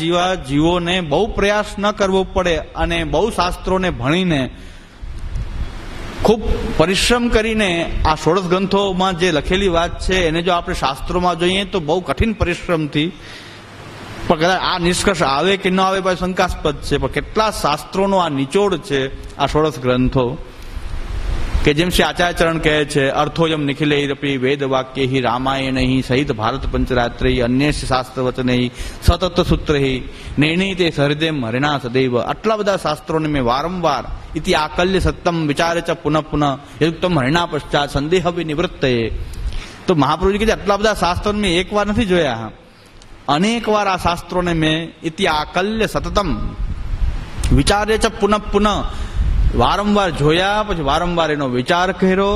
જીવોને બહુ પ્રયાસ ન કરવો પડે, અને બહુ શાસ્ત્રોને ભણીને ખૂબ પરિશ્રમ કરીને આ ષોડશ ગ્રંથોમાં જે લખેલી વાત છે એને જો આપણે શાસ્ત્રોમાં જોઈએ તો બહુ કઠિન પરિશ્રમથી પણ કદાચ આ નિષ્કર્ષ આવે કે ન આવે ભાઈ શંકાસ્પદ છે, પણ કેટલા શાસ્ત્રોનો આ નિચોડ છે આ ષોડશ ગ્રંથો, કે જેમ શ્રી આચાર્યચરણ કહે છે, અર્થોયમ નિખિલૈરપી વેદ વાક્યૈ રામાયણૈ સહિત ભારત પંચરાત્રૈ અન્ય શાસ્ત્ર વચનૈ સતત સૂત્રૈ નિર્ણિતે સહૃદયમ હરિણા સદૈવ. આટલા બધા શાસ્ત્રોને મેં વારંવાર ઇતિ આકલ્ય સત્તમ વિચારે ચ પુનઃ પુનઃ યુક્તમ હરિણા પશ્ચાત સંદેહ વિનિવૃત્તએ. તો મહાપ્રભુજી કહે છે આટલા બધા શાસ્ત્રોને મેં એક વાર નથી જોયા, અનેક વાર આ શાસ્ત્રોને મેં ઇતિ આકલ્ય સતતમ વિચારે ચ પુનઃ પુનઃ વારંવાર જોયા, પછી વારંવાર એનો વિચાર કર્યો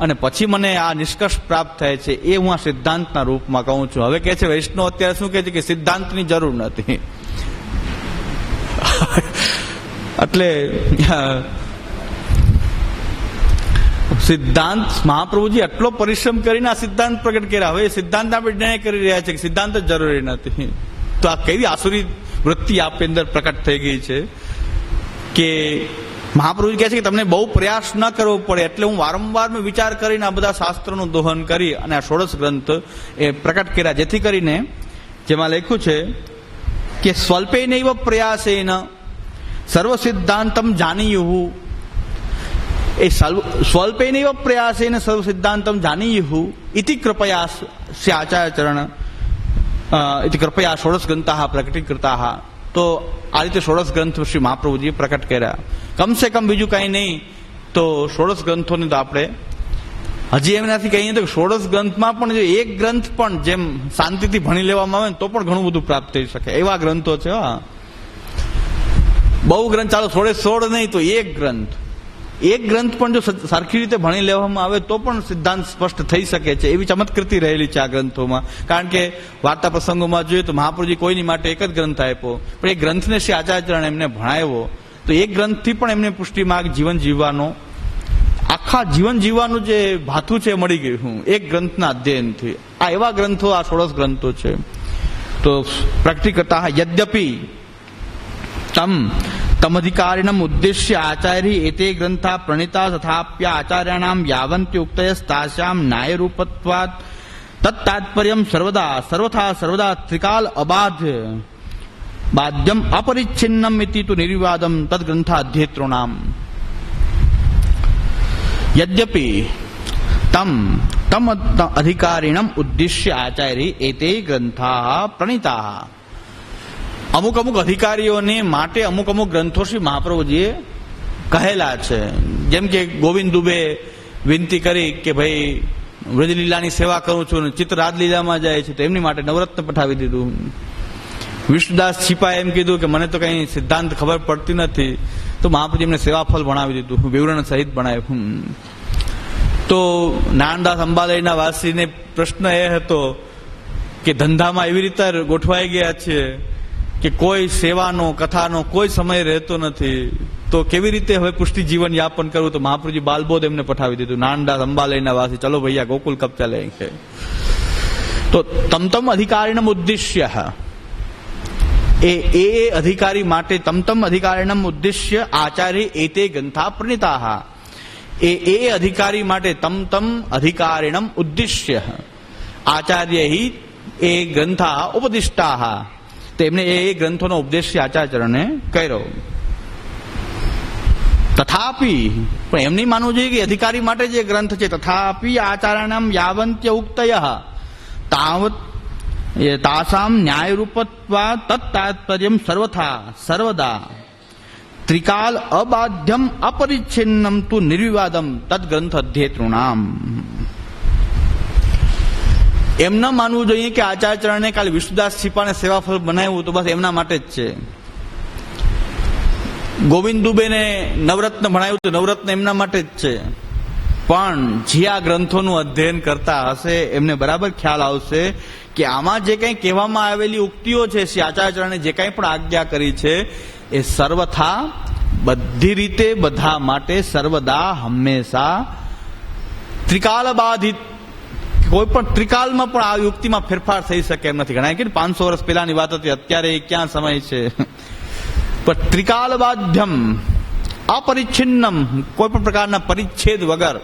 અને પછી મને આ નિષ્કર્ષ પ્રાપ્ત થાય છે. એ હું આ સિદ્ધાંતના રૂપમાં કહું છું. હવે કે છે વૈષ્ણવ અત્યારે શું કહે છે કે સિદ્ધાંતની જરૂર નથી. એટલે સિદ્ધાંત મહાપ્રભુજી આટલો પરિશ્રમ કરીને આ સિદ્ધાંત પ્રગટ કર્યા. હવે સિદ્ધાંત આપણે નિર્ણય કરી રહ્યા છે કે સિદ્ધાંત જ જરૂરી નથી. તો આ કેવી આસુરી વૃત્તિ આપની અંદર પ્રકટ થઈ ગઈ છે કે મહાપ્રભુજી કહે છે કે તમને બહુ પ્રયાસ ન કરવો પડે, એટલે હું વારંવાર વિચાર કરીને આ બધા શાસ્ત્રોનું દોહન કરી અને આ ષોડશ ગ્રંથ એ પ્રકટ કર્યા. જેથી કરીને જેમાં લખ્યું છે કે સ્વલ્પેનૈવ પ્રયાસેન સર્વ સિદ્ધાંતમ જાનીયુઃ. એ સ્વલ્પેનૈવ પ્રયાસેન સર્વ સિદ્ધાંતમ જાનીયુઃ ઇતિ કૃપયા શ્રી આચાર્યચરણ ઇતિ કૃપયા ષોડશ ગ્રંથાઃ પ્રકટીકૃતાઃ. તો આ રીતે ષોડશ ગ્રંથ શ્રી મહાપ્રભુજીએ પ્રકટ કર્યા. કમસે કમ બીજું કઈ નહીં તો ષોડશ ગ્રંથોને તો આપણે હજી એમ નથી કહીએ તો ષોડશ ગ્રંથમાં પણ જો એક ગ્રંથ પણ જેમ શાંતિથી ભણી લેવામાં આવે તો પણ ઘણું બધું પ્રાપ્ત થઈ શકે એવા ગ્રંથો છે. હા, બહુ ગ્રંથ ચાલો 16 નહીં તો એક ગ્રંથ પણ જો સરખી રીતે ભણી લેવામાં આવે તો પણ સિદ્ધાંત સ્પષ્ટ થઈ શકે છે. એવી ચમત્કૃતિ રહેલી છે આ ગ્રંથોમાં. કારણ કે વાર્તા પ્રસંગોમાં જોઈએ તો મહાપ્રભુજી કોઈની માટે એક જ ગ્રંથ આપ્યો, પણ એ ગ્રંથને શ્રી આચાર્યચરણ એમને ભણાવ્યો. તો એક ગ્રંથથી પણ એમને પુષ્ટિમાર્ગ જીવન જીવવાનો, આખા જીવન જીવવાનું જે ભાથું છે મળી ગયું એક ગ્રંથના અધ્યયનથી. આ એવા ગ્રંથો આ ષોડશ ગ્રંથો છે. તો પ્રકટીકૃતાઃ યદ્યપિ તમધિકારિણમ ઉદ્દેશ્ય આચાર્ય એતે ગ્રંથા પ્રણીતા તથાપ્ય આચાર્યાણામ યાવન્ત્યુક્તયસ્તાસ્યામ ન્યાયરૂપત્વાत् તત્તાત્પર્યમ સર્વથા ત્રિકાલ અબાધ્ય બાધ્યમ અપરિચ્છિન્નમ ઇતિ તુ નિર્વિવાદમ તદ્ગ્રંથા અધ્યેતॄણામ. યદ્યપિ તમ અધિકારિણમ ઉદ્દેશ્ય આચાર્ય એતે ગ્રંથા પ્રણીતા. અમુક અધિકારીઓને માટે અમુક ગ્રંથો શ્રી મહાપ્રભુજીએ કહેલા છે. જેમ કે ગોવિંદ દુબે વિનંતી કરી કે ભાઈ વ્રજલીલાની સેવા કરું છું, ચિત્ર રાજલીલામાં જાય છે તો એમની માટે નવરત્ન પઠાવી દીધું. વિષ્ણુદાસ છીપાએ એમ કીધું કે મને તો કઈ સિદ્ધાંત ખબર પડતી નથી, તો મહાપ્રભુજી એમને સેવાફળ ભણાવી દીધું, વિવરણ સહિત ભણાવ્યું. તો નાનદાસ અંબાલયના વાસીને પ્રશ્ન એ હતો કે ધંધામાં એવી રીતે ગોઠવાઈ ગયા છે કે કોઈ સેવાનો કથાનો કોઈ સમય રહેતો નથી, તો કેવી રીતે હવે પુષ્ટિ જીવન યાપન કરવું? તો મહાપ્રભુજી બાલબોધ એમને પઠાવી દીધું. નાનદાસ અંબાલયના વાસી, ચલો ભૈયા ગોકુલ કબ ચલેંગે. તો તમ અધિકારીણમ ઉદ્દેશ્ય, એ અધિકારી માટે તમ અધિકારીણમ ઉદ્દેશ્ય આચાર્ય એતે ગ્રંથા પ્રણીતાઃ. એ અધિકારી માટે તમ અધિકારીણમ ઉદ્દેશ્ય આચાર્ય એ ગ્રંથા ઉપદિષ્ટાઃ. તેમને એ ગ્રંથોનો ઉપદેશ આચાર્યચરણે કર્યો. તથાપી પણ એમ નહીં માનવું જોઈએ કે અધિકારી માટે જે ગ્રંથ છે. તથાપી આચાર્યાણામ યાવંત્ય ઉક્તયઃ તાવત તાસામ ન્યાયરૂપત્વા તત્તાત્પર્યમ સર્વદા ત્રિકાલ અબાધ્યમ અપરિચ્છિન્નમ તુ નિર્વિવાદમ તદ્ગ્રંથ અધ્યેતॄણામ. એમ ન માનવું જોઈએ કે આચાર્યચરણે કાલે વિષ્ણુદાસ છીપાને સેવાફળ બનાવ્યું તો બસ એમના માટે જ છે. ગોવિંદ દુબેને નવરત્ન ભણાવ્યું તો નવરત્ન એમના માટે જ છે. પણ જે આ ગ્રંથોનું અધ્યયન કરતા હશે એમને બરાબર ખ્યાલ આવશે કે આમાં જે કંઈ કહેવામાં આવેલી ઉક્તિઓ છે, શ્રી આચાર્યચરણે જે કંઈ પણ આજ્ઞા કરી છે એ સર્વથા બધી રીતે બધા માટે સર્વદા હંમેશા ત્રિકાલ બાધિત, કોઈ પણ ત્રિકાલમાં પણ આ યુક્તિમાં ફેરફાર થઈ શકે એમ નથી. ઘણા કે 500 વર્ષ પહેલાની વાત હતી, અત્યારે ક્યાં સમય છે. પણ ત્રિકાલ બાધ્યમ અપરિચ્છિન્નમ, કોઈ પણ પ્રકારના પરિચ્છેદ વગર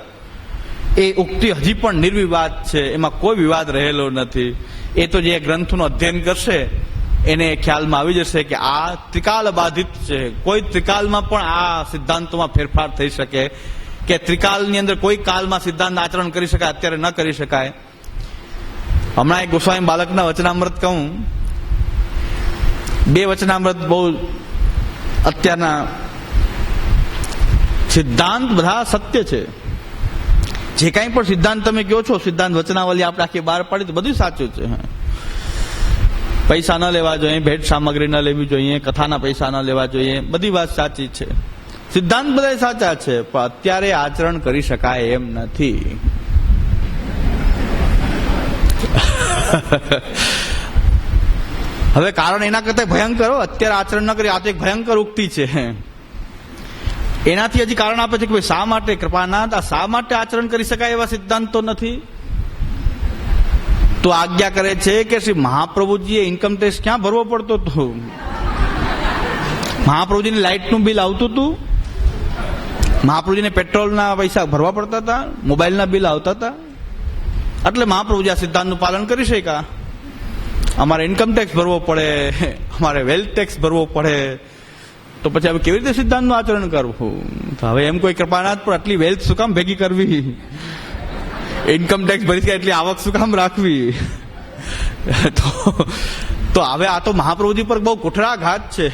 એ ઉક્તિ હજી પણ નિર્વિવાદ છે, એમાં કોઈ વિવાદ રહેલો નથી. એ તો જે ગ્રંથનું અધ્યયન કરશે એને ખ્યાલમાં આવી જશે કે આ ત્રિકાલ બાધિત છે. કોઈ ત્રિકાલમાં પણ આ સિદ્ધાંતોમાં ફેરફાર થઈ શકે કે ત્રિકાલની અંદર કોઈ કાલમાં સિદ્ધાંત આચરણ કરી શકાય, અત્યારે ન કરી શકાય. હમણાં એક ગોસ્વામી બાલકના વચનામૃત કહું, 2 વચનામૃત બહુ અત્યારના સિદ્ધાંત બધા સત્ય છે. જે કાંઈ પણ સિદ્ધાંત તમે કહો છો, સિદ્ધાંત વચનાવલી આપણે આખી બહાર પાડી તો બધું સાચું છે. પૈસા ન લેવા જોઈએ, ભેટ સામગ્રી ન લેવી જોઈએ, કથાના પૈસા ન લેવા જોઈએ, બધી વાત સાચી છે. સિદ્ધાંત બધા સાચા છે, પણ અત્યારે આચરણ કરી શકાય એમ નથી. હવે કારણ એના કરતા ભયંકર, અત્યારે આચરણ ન કરી, આ તો એક ભયંકર ઉક્તિ છે. એનાથી હજી કારણ આપે છે કે ભાઈ શા માટે કૃપાનાથ, આ શા માટે આચરણ કરી શકાય એવા સિદ્ધાંતો નથી. તો આજ્ઞા કરે છે કે શ્રી મહાપ્રભુજીએ ઇન્કમ ટેક્સ ક્યાં ભરવો પડતો હતો? મહાપ્રભુજીને લાઇટનું બિલ આવતું હતું, મહાપ્રભુજીને પેટ્રોલના પૈસા ભરવા પડતા હતા, મોબાઈલના બિલ આવતા હતા. એટલે મહાપ્રભુજી આ સિદ્ધાંતનું પાલન કરી શક્યા. અમારે ઇન્કમ ટેક્સ ભરવો પડે, અમારે વેલ્થ ટેક્સ ભરવો પડે, તો પછી હવે કેવી રીતે સિદ્ધાંતનું આચરણ કરવું? તો હવે એમ કોઈ કૃપાનાથ પણ આટલી વેલ્થ શું કામ ભેગી કરવી? ઇન્કમ ટેક્સ ભરી છે એટલી આવક શું કામ રાખવી? તો હવે આ તો મહાપ્રભુજી પર બહુ કુઠરાઘાત છે.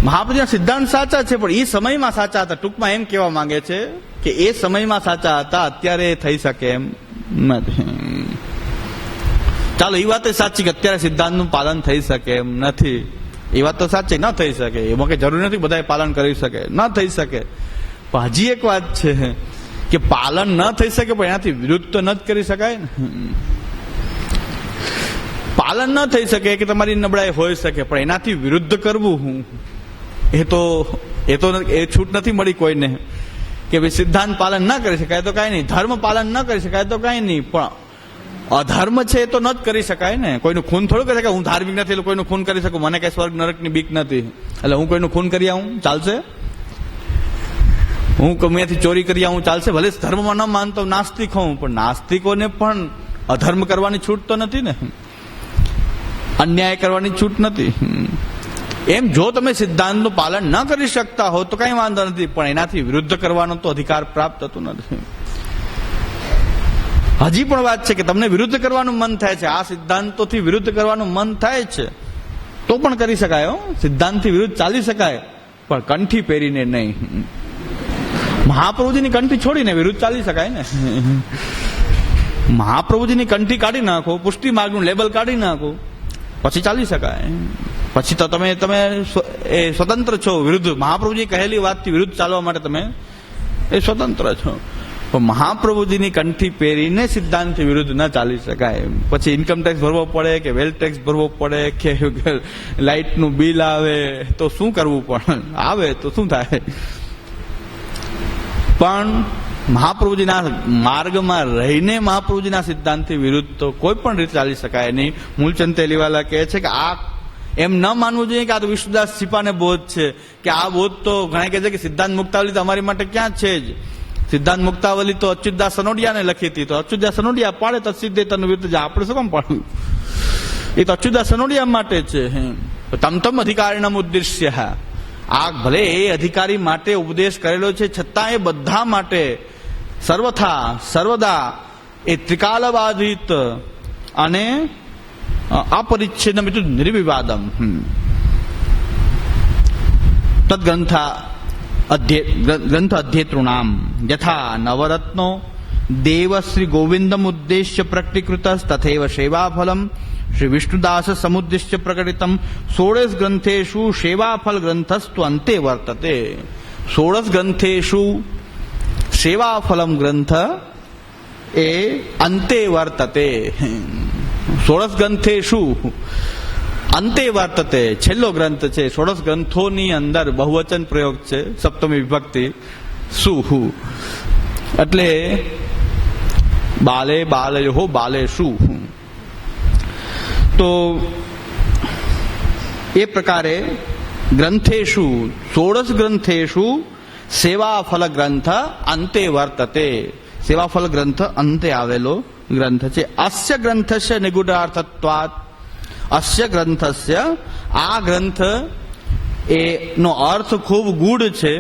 મહાપ્રભુજીના સિદ્ધાંત સાચા છે, પણ એ સમયમાં સાચા હતા. ટૂંકમાં એમ કહેવા માંગે છે કે એ સમયમાં સાચા હતા, અત્યારે થઈ શકે એમ નથી. ચાલો, એ વાત સાચી કે અત્યારે સિદ્ધાંતનું પાલન થઈ શકે એમ નથી. એ વાત તો સાચી, ન થઈ શકે. એમાં કઈ જરૂર નથી બધા પાલન કરી શકે, ન થઈ શકે. પણ હજી એક વાત છે કે પાલન ન થઈ શકે પણ એનાથી વિરુદ્ધ તો ન જ કરી છકાય ને. પાલન ન થઈ શકે કે તમારી નબળાઈ હોઈ શકે, પણ એનાથી વિરુદ્ધ કરવું એ છૂટ નથી મળી કોઈને કે ભાઈ સિદ્ધાંત પાલન ન કરી શકાય તો કાંઈ નહીં, ધર્મ પાલન ન કરી શકાય તો કાંઈ નહીં, પણ અધર્મ છે એ તો ન જ કરી શકાય ને. કોઈનું ખૂન થોડું કરી શકાય. હું ધાર્મિક નથી એટલે કોઈનું ખૂન કરી શકું, મને કઈ સ્વર્ગ નરકની બીક નથી એટલે હું કોઈનું ખૂન કરી આવું ચાલશે? હું કમિયાથી ચોરી કરી આવું ચાલશે? ભલે ધર્મમાં ન માનતો નાસ્તિક હોઉં, પણ નાસ્તિકોને પણ અધર્મ કરવાની છૂટ તો નથી ને, અન્યાય કરવાની છૂટ નથી. એમ જો તમે સિદ્ધાંતનું પાલન ન કરી શકતા હો તો કઈ વાંધો નથી, પણ એનાથી વિરુદ્ધ કરવાનો તો અધિકાર પ્રાપ્ત થતો નથી. હજી પણ વાત છે કે તમને વિરુદ્ધ કરવાનું મન થાય છે, આ સિદ્ધાંતોથી વિરુદ્ધ કરવાનું મન થાય છે તો પણ કરી શકાય. સિદ્ધાંતથી વિરુદ્ધ ચાલી શકાય, પણ કંઠી પહેરીને નહીં. મહાપ્રભુજીની કંઠી છોડીને વિરુદ્ધ ચાલી શકાય ને. મહાપ્રભુજીની કંઠી કાઢી નાખો, પુષ્ટિ માર્ગનું લેબલ કાઢી નાખો, પછી ચાલી શકાય. પછી તો તમે સ્વતંત્ર છો. વિરુદ્ધ મહાપ્રભુજી કહેલી વાતથી વિરુદ્ધ ચાલવા માટે તમે સ્વતંત્ર છો. પણ મહાપ્રભુજીની કંઠી પહેરીને સિદ્ધાંતથી વિરુદ્ધ ન ચાલી શકાય. પછી ઇન્કમ ટેક્સ ભરવો પડે કે વેલ્થ ટેક્સ ભરવો પડે કે લાઇટનું બિલ આવે તો શું કરવું પણ આવે તો શું થાય? પણ મહાપ્રભુજીના માર્ગમાં રહીને મહાપ્રભુજીના સિદ્ધાંતથી વિરુદ્ધ તો કોઈ પણ રીતે ચાલી શકાય નહીં. મૂલચંદ તેલીવાલા કહે છે કે આ એમ ન માનવું જોઈએ કે આ તો વિષ્ણુદાસ છીપાને બોધ છે, કે આ બોધ તો ઘણા કહે છે કે સિદ્ધાંત મુક્તાવલી તો અમારી માટે ક્યાં છે જ. સિદ્ધાંત મુક્તાવલી તો અચ્યુતદાસ સનોડિયાને લખી હતી, તો અચ્યુતદાસ સનોડિયા પાડે તો સિદ્ધે તન વિરુદ્ધ આપણે શું કામ પાડવું? એ તો અચ્યુતદાસ સનોડિયા માટે છે. તમ અધિકારીના ઉદ્દેશ્ય, આ ભલે એ અધિકારી માટે ઉપદેશ કરેલો છે છતાં એ બધા માટે સર્વથા સર્વદા એ ત્રિકાલબાધિત અને અપરિચ્છેદ નિર્વિવાદમ તદ્ગ્રંથ અધ્યેતॄણામ યથા નવરત્નો દેવ શ્રી ગોવિંદમ ઉદ્દેશ્ય પ્રકટીકૃત તથૈવ સેવાફલમ શ્રી વિષ્ણુદાસ સમુદ્દેશ્ય પ્રકટિતમ 16 ગ્રંથેષુ સેવાફલ ગ્રંથસ્તુ અંતે વર્તતે. 16 ગ્રંથેષુ સેવાફલમ ગ્રંથ એ અંતે વર્તતે. 16 ગ્રંથેષુ અંતે વર્તતે છેલ્લો ગ્રંથ છે. 16 ગ્રંથોની અંદર બહુવચન પ્રયોગ છે, સપ્તમી વિભક્તિ સુ, એટલે બાલે બાલયો બાલે સુ. તો એ પ્રકારે ગ્રંથેષુ 16 ગ્રંથેષુ સેવાફલ ગ્રંથ અંતે વર્તતે. સેવાફલ ગ્રંથ અંતે આવેલો ગ્રંથ છે. અસ્ય ગ્રંથસ્ય નિગૂઢાર્થત્વાत् અસ્ય ગ્રંથસ્ય આ ગ્રંથ એનો અર્થ ખૂબ ગૂઢ છે.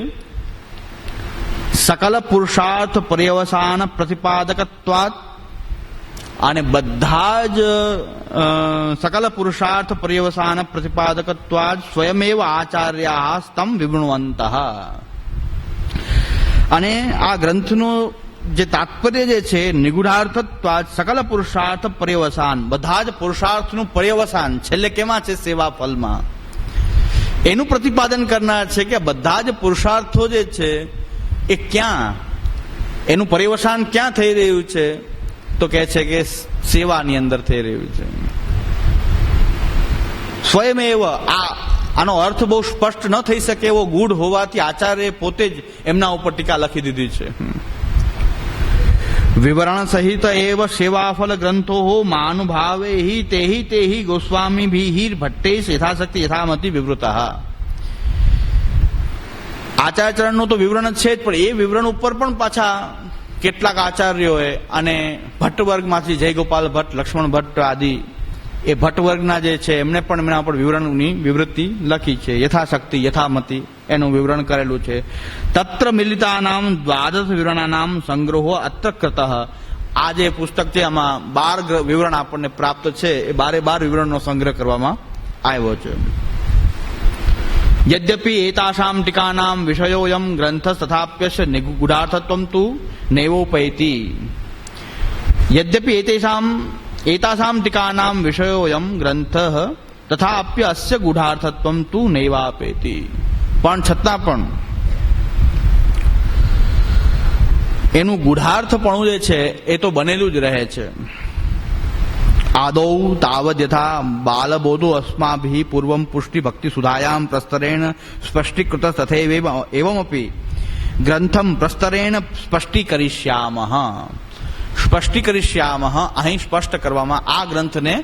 સકલ પુરુષાર્થ પર્યવસાન પ્રતિપાદકત્વાત અને બધા જ સકલ પુરુષાર્થ પર્યવસાન પ્રતિપાદકત્વાત સ્વયમેવ આચાર્યા સ્તમ વિવૃણવંત. અને આ ગ્રંથનું જે તાત્પર્ય જે છે નિગૂઢાર્થત્વાત સકલ પુરુષાર્થ પર્યવસાન, બધા જ પુરુષાર્થનું પર્યવસાન છેલ્લે કેમાં છે? સેવા ફલમાં. એનું પ્રતિપાદન કરનાર છે કે બધા જ પુરુષાર્થો જે છે એ ક્યાં, એનું પર્યવસાન ક્યાં થઈ રહ્યું છે? તો કહે છે કે સેવાની અંદર થઈ રહ્યું છે. સ્વયમેવ આનો અર્થ બહુ સ્પષ્ટ ન થઈ શકે એવો ગૂઢ હોવાથી આચાર્ય પોતે જ એમના ઉપર ટીકા લખી દીધી છે. વિવરણ સહિત એવ સેવાફલ ગ્રંથો માનુભાવે હિ તેહિ ગોસ્વામી ભી ભટ્ટેશ યથાશક્તિ યથામતિ વિવૃત. આચાર્યચરણનું તો વિવરણ છે જ, પણ એ વિવરણ ઉપર પણ પાછા કેટલાક આચાર્યોએ અને ભટ્ટ વર્ગમાંથી જયગોપાલ ભટ્ટ, લક્ષ્મણ ભટ્ટ આદિ એ ભટ્ટ વર્ગના જે છે એમને પણ એમના ઉપર વિવરણની વિવૃત્તિ લખી છે. યથાશક્તિ યથામતિ એનું વિવરણ કરેલું છે. તત્ર મિલિતાનામ દ્વાદશ વિવરણાનામ સંગ્રહો અત્ર કૃતઃ. આ જે પુસ્તક છે આમાં 12 વિવરણ આપણને પ્રાપ્ત છે. એ 12 વિવરણનો સંગ્રહ કરવામાં આવ્યો છે. યદ્યપિ એતાસામ ટીકાનામ વિષયોયમ ગ્રંથ તથાપ્યસ્ય નિગૂઢાર્થત્વમ તુ નૈવોપૈતિ. યદ્યપિ એતાસામ ટીકાનામ વિષયોયમ ગ્રંથ તથાપ્ય અસ્ય ગૂઢાર્થત્વમ તુ નૈવાપેતિ. પણ છતાં પણ એનું ગૂઢાર્થપણું જે છે એ તો બનેલું જ રહે છે. આદૌ તાવદ યથા બાલબોધો અસ્માભિ પૂર્વમ પુષ્ટિ ભક્તિ સુધાયામ પ્રસ્તરેણ સ્પષ્ટીકૃત તથૈવ એવમપી ગ્રંથમ પ્રસ્તરેણ સ્પષ્ટીકરિષ્યામઃ. સ્પષ્ટીકરિષ્યામઃ અહીં સ્પષ્ટ કરવામાં, આ ગ્રંથને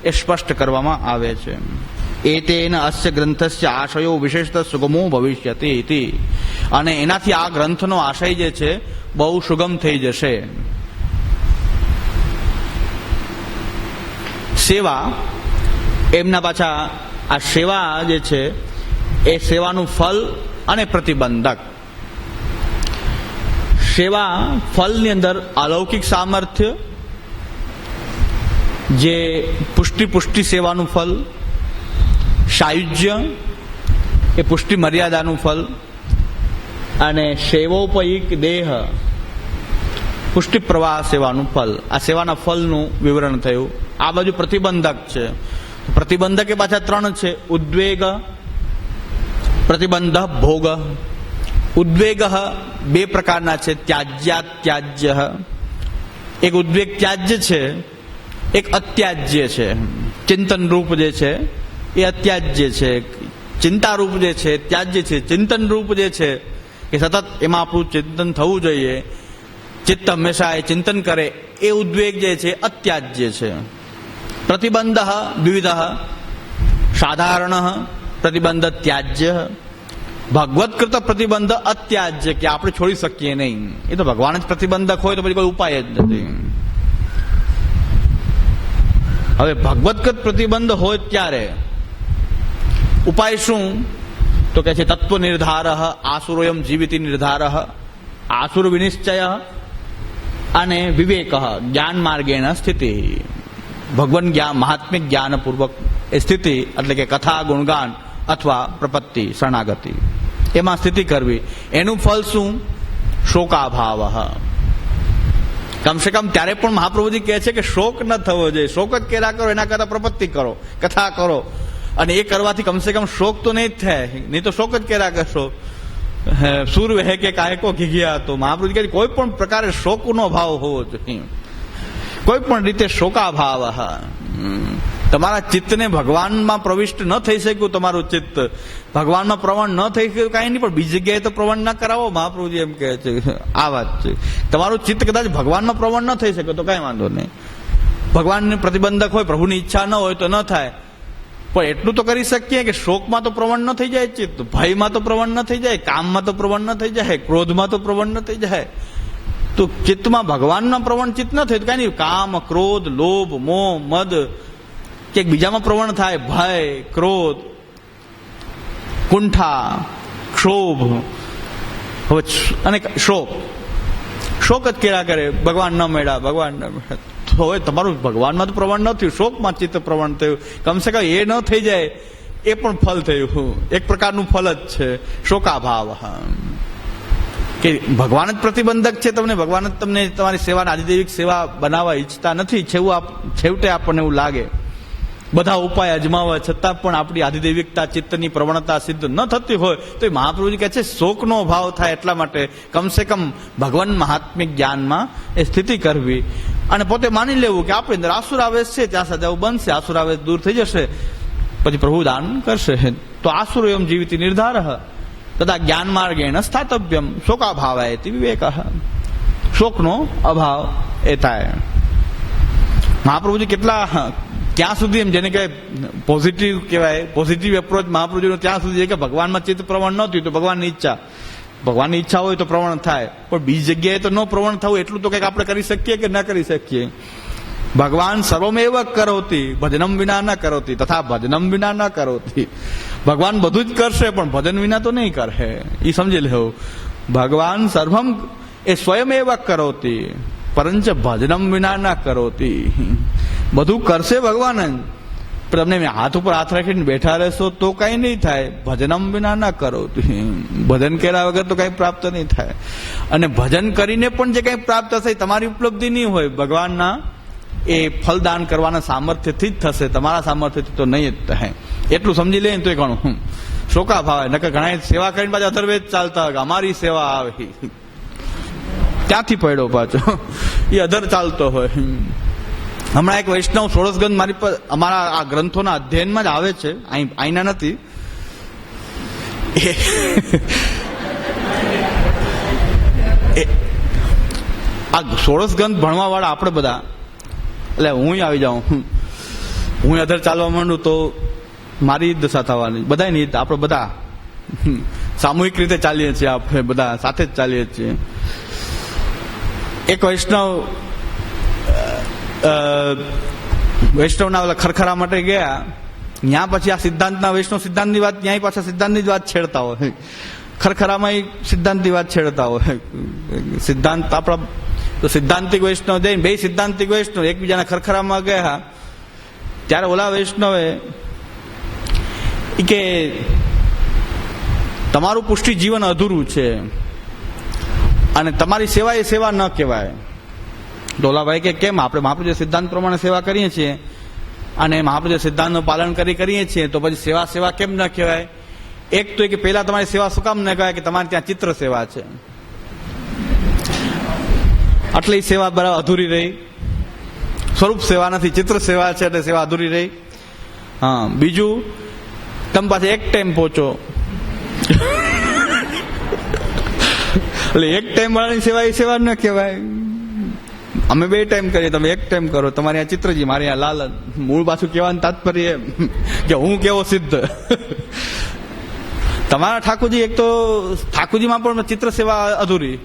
એ સ્પષ્ટ કરવામાં આવે છે. એતેન અસ્ય ગ્રંથસ્ય આશયો વિશેષતઃ સુગમો ભવિષ્યતિ ઇતિ. અને એનાથી આ ગ્રંથનો આશય જે છે બહુ સુગમ થઈ જશે. સેવા એમના પાછા આ સેવા જે છે એ સેવાનું ફલ અને પ્રતિબંધક. સેવા ફલની અંદર અલૌકિક સામર્થ્ય, જે પુષ્ટિ સેવાનું ફલ, સાયુજ્ય એ પુષ્ટિ મર્યાદાનું ફલ, અને સેવોપયિક દેહ પુષ્ટિ પ્રવાહ સેવાનું ફલ. આ સેવાના ફલનું વિવરણ થયું. આ બાજુ પ્રતિબંધક છે. પ્રતિબંધક એ પાછા 3 છે. ઉદ્વેગ, પ્રતિબંધ, ભોગ. ઉદ્વેગ 2 પ્રકારના છે. ત્યાજ્ય. એક ઉદ્વેગ ત્યાજ્ય છે, એક અત્યાજ્ય છે. ચિંતન રૂપ જે છે એ અત્યાજ્ય છે. ચિંતા રૂપ જે છે ત્યાજ્ય છે. ચિંતન રૂપ જે છે એ સતત એમાં આપણું ચિંતન થવું જોઈએ, ચિત્ત હંમેશા એ ચિંતન કરે, એ ઉદ્વેગ જે છે અત્યાજ્ય છે. પ્રતિબંધ દ્વિવિધ. સાધારણ પ્રતિબંધ ત્યાજ્ય, ભગવત્કૃત પ્રતિબંધ અત્યાજ્ય, કે આપણે છોડી શકીએ નહીં. એ તો ભગવાન જ પ્રતિબંધક હોય તો પછી કોઈ ઉપાય જ નથી. હવે ભગવત્કૃત પ્રતિબંધ હોય ત્યારે ઉપાય શું? તો કે છે તત્વ નિર્ધાર, આસુરોયમ જીવિતિ નિર્ધાર, આસુર વિનિશ્ચય અને વિવેક, જ્ઞાન માર્ગેણ સ્થિતિ. ભગવાન જ્ઞાન, મહાત્મ્ય જ્ઞાનપૂર્વક એ સ્થિતિ એટલે કે કથા, ગુણગાન અથવા પ્રપત્તિ, શરણાગતિ, એમાં સ્થિતિ કરવી. એનું ફલ શું? શોકાભાવ. કમસે કમ ત્યારે પણ મહાપ્રભુજી કહે છે કે શોક ન થવો જોઈએ. શોક જ કર્યા કરો, એના કરતા પ્રપત્તિ કરો, કથા કરો. અને એ કરવાથી કમસે કમ શોક તો નહીં જ થાય, નહીં તો શોક જ કર્યા કરશો. સૂર વહે કે કાયકો ઘીઘિયા. તો મહાપ્રભુજી કહે કોઈ પણ પ્રકારે શોકનો ભાવ હોવો જોઈએ, કોઈ પણ રીતે શોકાભાવ. તમારા ચિત્તને ભગવાનમાં પ્રવિષ્ટ ન થઈ શક્યું, તમારું ચિત્ત ભગવાનમાં પ્રવણ ન થઈ શક્યું, કાંઈ નહીં, પણ બીજી જગ્યાએ તો પ્રવણ ન કરાવો. મહાપ્રભુજી એમ કહે છે. આ વાત છે. તમારું ચિત્ત કદાચ ભગવાનમાં પ્રવણ ન થઈ શકે તો કાંઈ વાંધો નહીં. ભગવાનને પ્રતિબંધક હોય, પ્રભુની ઈચ્છા ન હોય તો ન થાય, પણ એટલું તો કરી શકીએ કે શોકમાં તો પ્રવણ ન થઈ જાય ચિત્ત, ભયમાં તો પ્રવણ ન થઈ જાય, કામમાં તો પ્રવણ ન થઈ જાય, ક્રોધમાં તો પ્રવણ ન થઈ જાય. તો ચિત્તમાં ભગવાનના પ્રવણ ચિત્ત ન થાય તો કાંઈ નહીં. કામ, ક્રોધ, લોભ, મોહ, મદ કે બીજામાં પ્રવણ થાય, ભય, ક્રોધ, કુંઠા, ક્ષોભ, હવે અને શોક જ કેળા કરે, ભગવાન ન મળ્યા, ભગવાન ન મળ્યા. તો હવે તમારું ભગવાનમાં તો પ્રવણ ન થયું, શોકમાં ચિત્ત પ્રવણ થયું. કમસે કમ એ ન થઈ જાય, એ પણ ફલ થયું, એક પ્રકારનું ફલ જ છે શોકાભાવ. કે ભગવાન જ પ્રતિબંધક છે તમને, ભગવાન જ તમને તમારી સેવા, આદિદેવિક સેવા બનાવવા ઈચ્છતા નથી. છેવટે આપણને એવું લાગે, બધા ઉપાય અજમાવવા છતાં પણ આપણી આધિદૈવિકતા, ચિત્તની પ્રવણતા સિદ્ધ ન થતી હોય તો એ મહાપ્રભુજી કહે છે શોકનો અભાવ થાય એટલા માટે કમસે કમ ભગવાન મહાત્મિક જ્ઞાનમાં એ સ્થિતિ કરવી અને પોતે માની લેવું કે આપણી અંદર આસુરાવેશ છે, ત્યાં સજાવું બનશે, આસુરાવેશ દૂર થઈ જશે, પછી પ્રભુ દાન કરશે. તો આસુરો એમ જીવિતિ નિર્ધાર તથા જ્ઞાન માર્ગેણ સ્થાતવ્યમ શોકાભાવાય વિવેક. શોકનો અભાવ એ થાય. મહાપ્રભુજી કેટલા ક્યાં સુધી એમ જેને કહેવાય પોઝિટિવ કહેવાય, પોઝિટિવ એપ્રોચ મહાપ્રભુજીનો ત્યાં સુધી છે કે ભગવાનમાં ચિત્ત પ્રવણ ન થયું તો ભગવાનની ઈચ્છા હોય તો પ્રવણ થાય, પણ બીજી જગ્યાએ તો ન પ્રવણ થવું એટલું તો કંઈક આપણે કરી શકીએ કે ન કરી શકીએ. ભગવાન સર્વમેવ કરોતી ભજનમ વિના ન કરોતી તથા ભજનમ વિના ન કરોતી. ભગવાન બધું જ કરશે પણ ભજન વિના તો નહીં કરે, એ સમજી લેવું. ભગવાન સર્વમ એ સ્વયમેવ કરોતી પરંતુ ભજનમ વિના ન કરોતી. બધું કરશે ભગવાન જ, પણ તમને હાથ ઉપર હાથ રાખીને બેઠા રહેશો તો કઈ નહીં થાય. ભજનમ વિના ન કરોતી, ભજન કર્યા વગર તો કઈ પ્રાપ્ત નહીં થાય. અને ભજન કરીને પણ જે કઈ પ્રાપ્ત થશે તમારી ઉપલબ્ધિ નહીં હોય, ભગવાનના એ ફલદાન કરવાના સામર્થ્યથી જ થશે, તમારા સામર્થ્યથી તો નહીં જ થાય. એટલું સમજી લે તો એ ઘણું શોકા ભાવે. નકર ઘણા સેવા કરીને પાછા અધર્વેદ ચાલતા હોય, અમારી સેવા આવે, ક્યાંથી પડ્યો પાછો, એ અધર ચાલતો હોય. હમણાં એક વૈષ્ણવ ષોડશગંધ મારી પર અમારા આ ગ્રંથોના અધ્યયનમાં જ આવે છે, અહીંના નથી. આ ષોડશગંધ ભણવા વાળા આપણે બધા, એટલે હું આવી જાઉં, હું અધર ચાલવા માંડું તો મારી દશા થવાની, બધા ની, આપણે બધા સામૂહિક રીતે ચાલીએ છીએ, આપણે બધા સાથે જ ચાલીએ છીએ. એક વૈષ્ણવના ઓલા ખરખરા માટે ગયા, ત્યાં પછી આ સિદ્ધાંતના વૈષ્ણવ સિદ્ધાંતની વાત, ત્યાં પાછા સિદ્ધાંતની જ વાત છેડતા હોય, ખરખરામાં સિદ્ધાંતની વાત છેડતા હોય. સિદ્ધાંત આપણા તો સિદ્ધાંતિક વૈષ્ણવ જઈને બે સિદ્ધાંતિક વૈષ્ણવ એકબીજાના ખરખરામાં ગયા, ત્યારે ઓલા વૈષ્ણવે કે તમારું પુષ્ટિ જીવન અધૂરું છે અને તમારી સેવા એ સેવા ન કહેવાય. ડોલાભાઈ કે કેમ? આપણે મહાપ્રભુ સિદ્ધાંત પ્રમાણે સેવા કરીએ છીએ અને મહાપ્રભુ સિદ્ધાંતનું પાલન કરીએ છીએ, તો પછી સેવા કેમ ન કહેવાય? એક તો કે પહેલા તમારી સેવા શું કામ ન કહેવાય કે તમારે ત્યાં ચિત્ર સેવા છે, આટલી સેવા બરાબર અધૂરી રહી. સ્વરૂપ સેવા નથી, ચિત્ર સેવા છે એટલે સેવા અધૂરી રહી. હા, બીજું તમે પાછા એક ટાઈમ પહોંચો, એટલે એક ટાઈમ વાળાની સેવા એ સેવા ન કહેવાય. અમે બે ટાઈમ કરીએ, તમે એક ટાઈમ કરો. તમારે આ ચિત્રજી, મારે આ લાલન. મૂળ પાછું કહેવાનું તાત્પર્ય એમ કે હું કેવો સિદ્ધ. તમારા ઠાકોરજી, એક તો ઠાકોરજીમાં પણ ચિત્ર સેવા અધૂરી.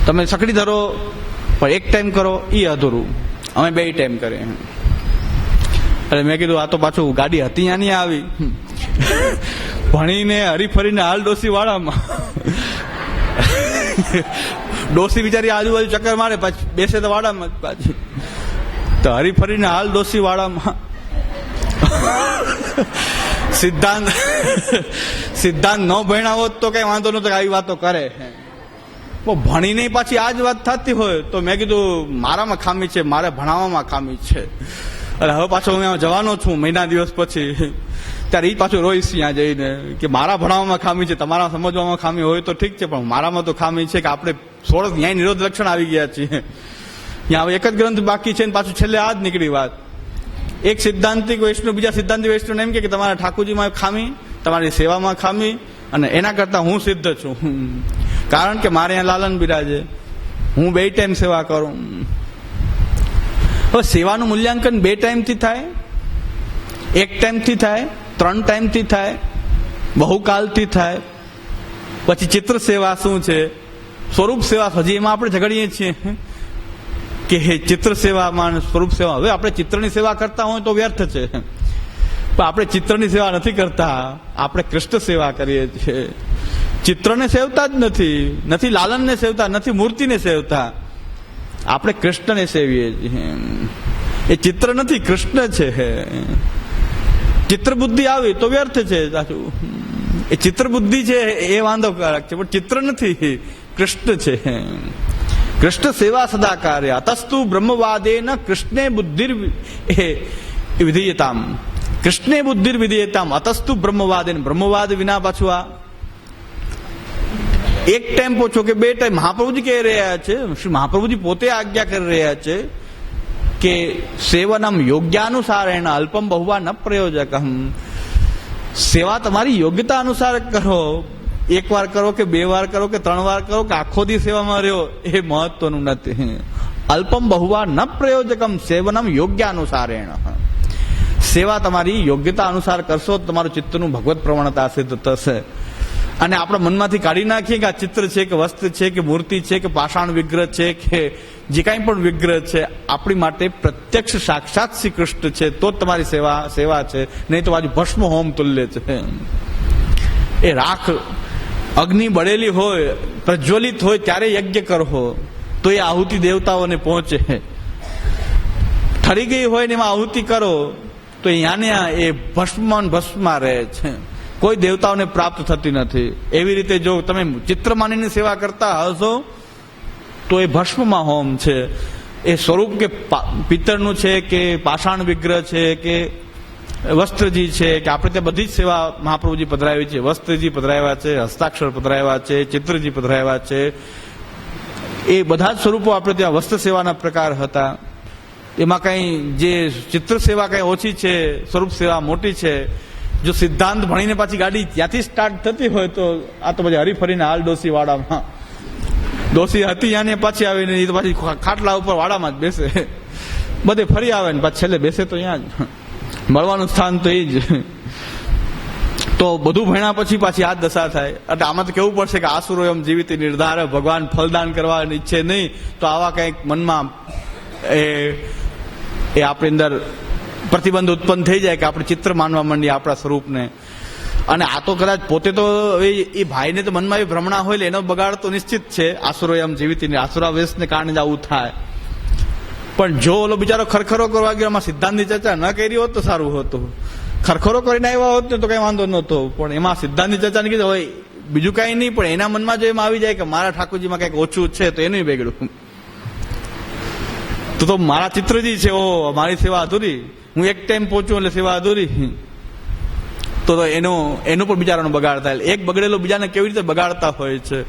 તમે સકડી ધરો પણ એક ટાઈમ કરો એ અધૂરું. અમે બે ટાઈમ કરીએ. એટલે મેં કીધું આ તો પાછું ગાડી હતી ત્યાં નહીં આવી, ભણીને હરીફરીને હાલ ડોસી વાળામાં. ડોસી બિચારી આજુબાજુ ચક્કર મારે, પાછી બેસે તો વાડામાં પાછી, તો હરીફરીને હાલ ડોસી વાડામાં. સિદ્ધાંત ન ભણ્યા હોત તો કઈ વાંધો નતો, આવી વાતો કરે. ભણીને પાછી આ જ વાત થતી હોય તો મેં કીધું મારામાં ખામી છે, મારે ભણાવવામાં ખામી છે. એટલે હવે પાછો હું જવાનો છું મહિના દિવસ પછી, ત્યારે એ પાછું રોઈશ ત્યાં જઈને કે મારા ભણાવવામાં ખામી છે, તમારા સમજવામાં ખામી હોય તો ઠીક છે, પણ મારામાં તો ખામી છે કે આપણે સોળસ ન્યાય નિરોધ લક્ષણ આવી ગયા છીએ. ત્યાં હવે એક જ ગ્રંથ બાકી છે ને પાછું છેલ્લે આ જ નીકળી વાત. એક સિદ્ધાંતિક વૈષ્ણવ બીજા સિદ્ધાંતિક વૈષ્ણવ એમ કે તમારા ઠાકોરજીમાં ખામી, તમારી સેવામાં ખામી, અને એના કરતા હું સિદ્ધ છું, કારણ કે મારે અહીંયા લાલન બિરાજે, હું બે ટાઈમ સેવા કરું. હવે સેવાનું મૂલ્યાંકન બે ટાઈમથી થાય, એક ટાઈમથી થાય, 3 ટાઈમથી થાય, બહુકાલથી થાય. પછી ચિત્ર સેવા શું છે, સ્વરૂપ સેવા, હજી એમાં આપણે ઝઘડીએ છીએ. કે ચિત્ર સેવામાં સ્વરૂપ સેવા. હવે આપણે ચિત્રની સેવા કરતા હોય તો વ્યર્થ છે, પણ આપણે ચિત્રની સેવા નથી કરતા, આપણે કૃષ્ણ સેવા કરીએ છીએ. ચિત્રને સેવતા જ નથી લાલનને સેવતા, નથી મૂર્તિને સેવતા, આપણે કૃષ્ણને સેવીએ છીએ. એ ચિત્ર નથી, કૃષ્ણ છે. ચિત્ર બુદ્ધિ આવી તો વ્યર્થ છે. સાચું, એ ચિત્ર બુદ્ધિ છે એ વાંધોકારક છે, પણ ચિત્ર નથી, કૃષ્ણ છે. કૃષ્ણ સેવા સદા કાર્ય. અતસ્તુ બ્રહ્મવાદેન કૃષ્ણે બુદ્ધિર વિધીયતામ. કૃષ્ણે બુદ્ધિર વિધીયતામ અતસ્તુ બ્રહ્મવાદેન. બ્રહ્મવાદ વિના પાછું આ એક ટાઈમ પૂછો કે બે ટાઈમ. મહાપ્રભુજી કહી રહ્યા છે, શ્રી મહાપ્રભુજી પોતે આજ્ઞા કરી રહ્યા છે કે સેવનમ યોગ્યાનુસારેણ અલ્પમ બહુવા ન પ્રયોજકમ. સેવા તમારી યોગ્યતા અનુસાર કરો. એક વાર કરો કે બે વાર કરો કે ત્રણ વાર કરો કે આખો દી સેવામાં રહ્યો એ મહત્વનું નથી. અલ્પમ બહુવા ન પ્રયોજકમ સેવનમ યોગ્યાનુસારેણ. સેવા તમારી યોગ્યતા અનુસાર કરશો તો તમારું ચિત્તનું ભગવત પ્રવણતા સિદ્ધ થશે. અને આપણા મનમાંથી કાઢી નાખીએ કે આ ચિત્ર છે કે વસ્ત્ર છે કે મૂર્તિ છે કે પાષાણ વિગ્રહ છે કે જે કાંઈ પણ વિગ્રહ છે, આપણી માટે પ્રત્યક્ષ સાક્ષાત શ્રી કૃષ્ણ છે તો જ તમારી સેવા છે. નહીં તો બાજુ ભસ્મ હોમ તુલ્ય છે. એ રાખ અગ્નિ બળેલી હોય, પ્રજ્વલિત હોય ત્યારે યજ્ઞ કરો તો એ આહુતિ દેવતાઓને પહોંચે. ઠરી ગઈ હોય ને એમાં આહુતિ કરો તો અહીંયા એ ભસ્મમાં રહે છે, કોઈ દેવતાઓને પ્રાપ્ત થતી નથી. એવી રીતે જો તમે ચિત્ર માનીને સેવા કરતા હશો તો એ ભસ્મમાં હોમ છે. એ સ્વરૂપ કે પિત્તળનું છે કે પાષાણ વિગ્રહ છે કે વસ્ત્રજી છે કે આપણે ત્યાં બધી જ સેવા મહાપ્રભુજી પધરાવી છે. વસ્ત્રજી પધરાવ્યા છે, હસ્તાક્ષર પધરાવ્યા છે, ચિત્રજી પધરાવ્યા છે. એ બધા જ સ્વરૂપો આપણે ત્યાં વસ્ત્ર સેવાના પ્રકાર હતા. એમાં કઈ જે ચિત્ર સેવા કઈ ઓછી છે, સ્વરૂપ સેવા મોટી છે. જો સિદ્ધાંત ભણીને પાછી ગાડી ત્યાંથી સ્ટાર્ટ થતી હોય તો આ તો પછી હરીફરીને હાલ ડોસી વાડામાં. ડોસી હતી યાને પાછી આવીને એ તો પાછી ખાટલા ઉપર વાડામાં જ બેસે, બધે ફરી આવે ને પાછી છેલ્લે બેસે તો અહીંયા જ. મળવાનું સ્થાન તો એ જ. તો બધું ભણ્યા પછી પાછી આ દશા થાય. એટલે આમાં તો કેવું પડશે કે આસુરો એમ જીવિત નિર્ધાર, ભગવાન ફલદાન કરવાની ઈચ્છે નહીં તો આવા કંઈક મનમાં એ આપણી અંદર પ્રતિબંધ ઉત્પન્ન થઈ જાય કે આપણે ચિત્ર માનવા માંડીએ આપણા સ્વરૂપને. અને આ તો કદાચ પોતે તો એ ભાઈને તો મનમાં એ ભ્રમણા હોય એનો બગાડ તો નિશ્ચિત છે. આસુરો એમ જીવિત આસુરાવેશને કારણે જ આવું થાય. પણ જો ઓલો બિચારો ખરખરો કરવા ગયો, એમાં સિદ્ધાંતની ચર્ચા ન કરી હોત તો સારું હતું. ખરખરો કરીને આવ્યા હોત ને તો કઈ વાંધો નહોતો, પણ એમાં સિદ્ધાંતની ચર્ચા ની કીધું હોય બીજું કઈ નહીં, પણ એના મનમાં જો એમ આવી જાય કે મારા ઠાકોરજીમાં કઈક ઓછું છે તો એનું બેગડું. તો મારા ચિત્રજી છે, ઓ મારી સેવા અધૂરી, હું એક ટાઈમ પહોંચું એટલે સેવા અધૂરી. તો એનો પણ બિચારાનો બગાડ થાય. એક બગડેલો બીજાને કેવી રીતે બગાડતા હોય છે.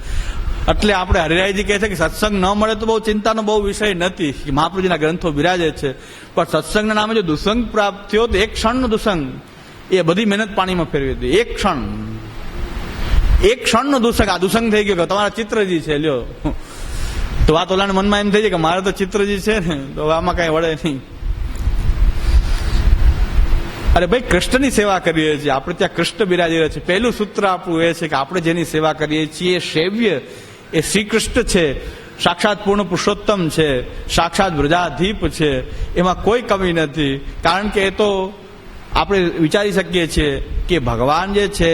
એટલે આપણે હરિરાયજી કહે છે કે સત્સંગ ન મળે તો બહુ ચિંતાનો બહુ વિષય નથી. મહાપ્રભુજીના ગ્રંથો બિરાજે છે, પણ સત્સંગના નામે જો દુસંગ પ્રાપ્ત થયો તો એક ક્ષણનો દુસંગ એ બધી મહેનત પાણીમાં ફેરવી હતી. એક ક્ષણનો દુસંગ, આ દુસંગ થઈ ગયો કે તમારા ચિત્રજી છે લ્યો, તો વાત ઓલાને મનમાં એમ થઈ જાય કે મારે તો ચિત્રજી છે ને, તો આમાં કઈ વળે નહીં. અરે ભાઈ, કૃષ્ણની સેવા કરીએ છીએ આપણે, ત્યાં કૃષ્ણ બિરાજી રહ્યા છે. પહેલું સૂત્ર આપણું એ છે કે આપણે જેની સેવા કરીએ છીએ એ સેવ્ય એ શ્રી કૃષ્ણ છે, સાક્ષાત પૂર્ણ પુરુષોત્તમ છે, સાક્ષાત બ્રજાધીપ છે. એમાં કોઈ કમી નથી. કારણ કે એ તો આપણે વિચારી શકીએ છીએ કે ભગવાન જે છે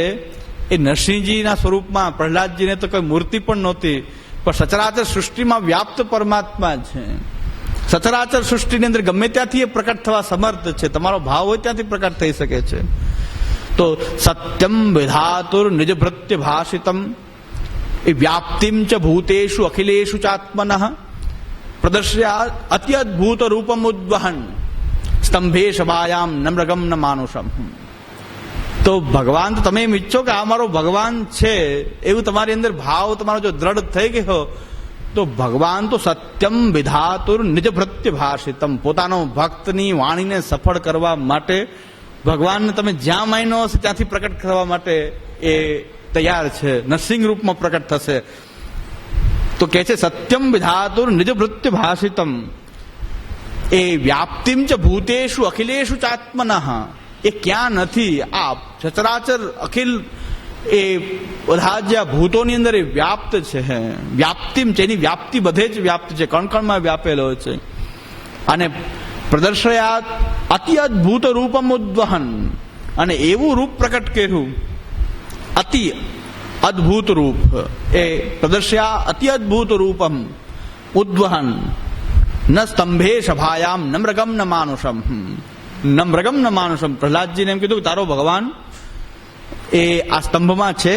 એ નરસિંહજીના સ્વરૂપમાં પ્રહલાદજીને તો કોઈ મૂર્તિ પણ નહોતી, પણ સચરાચર સૃષ્ટિમાં વ્યાપ્ત પરમાત્મા છે. સચરાચર સૃષ્ટિની અંદર ગમે ત્યાંથી એ પ્રકટ થવા સમર્થ છે. તમારો ભાવ હોય ત્યાંથી પ્રકટ થઈ શકે છે. તો સત્યમ વિધાતુર નિજ ભૃત્ય ભાષિતમ એ વ્યાપ્તિમ ચ ભૂતેષુ અખિલેષુ ચાત્મનઃ પ્રદર્શ્યા અત્યદ્ભૂત રૂપમ ઉદ્વહન સ્તંભે સભાયામ નમ્રગમ ન માનુષમ. તો ભગવાન તો તમે એમ ઈચ્છો કે આ મારો ભગવાન છે એવું તમારી અંદર ભાવ તમારો જો દ્રઢ થઈ ગયો તો ભગવાન તો સત્યમ વિધાતુર નિજ ભૃત્ય ભાષિતમ, પોતાનો ભક્તની વાણીને સફળ કરવા માટે ભગવાનને તમે જ્યાં માયનો હશે ત્યાંથી પ્રકટ કરવા માટે એ તૈયાર છે. નરસિંહ રૂપમાં પ્રકટ થશે. તો કે છે સત્યમ વિધાતુર નિજ ભૃત્ય ભાષિતમ એ વ્યાપ્તિમ ચ ભૂતેષુ અખિલેષુ ચાત્મનઃ. એ ક્યાં નથી, આ સચરાચર અખિલ એ બધા જ ભૂતોની અંદર એ વ્યાપ્ત છે. વ્યાપ્તિમ છે, એની વ્યાપ્તિ બધે જ વ્યાપ્ત છે, કણકણમાં વ્યાપેલો છે. અને પ્રદર્શયાત અતિ અદભુત રૂપમ ઉદ્વહન, અને એવું રૂપ પ્રકટ કર્યું, અતિ અદભુત રૂપ, એ પ્રદર્શયા અતિ અદભુત રૂપમ ઉદ્વહન, ન સ્તંભે સભાયામ ન મૃગમ ન માનુષમ, ન મૃગમ ન માનુષમ. પ્રહલાદજીને એમ કીધું તારો ભગવાન એ આ સ્તંભમાં છે,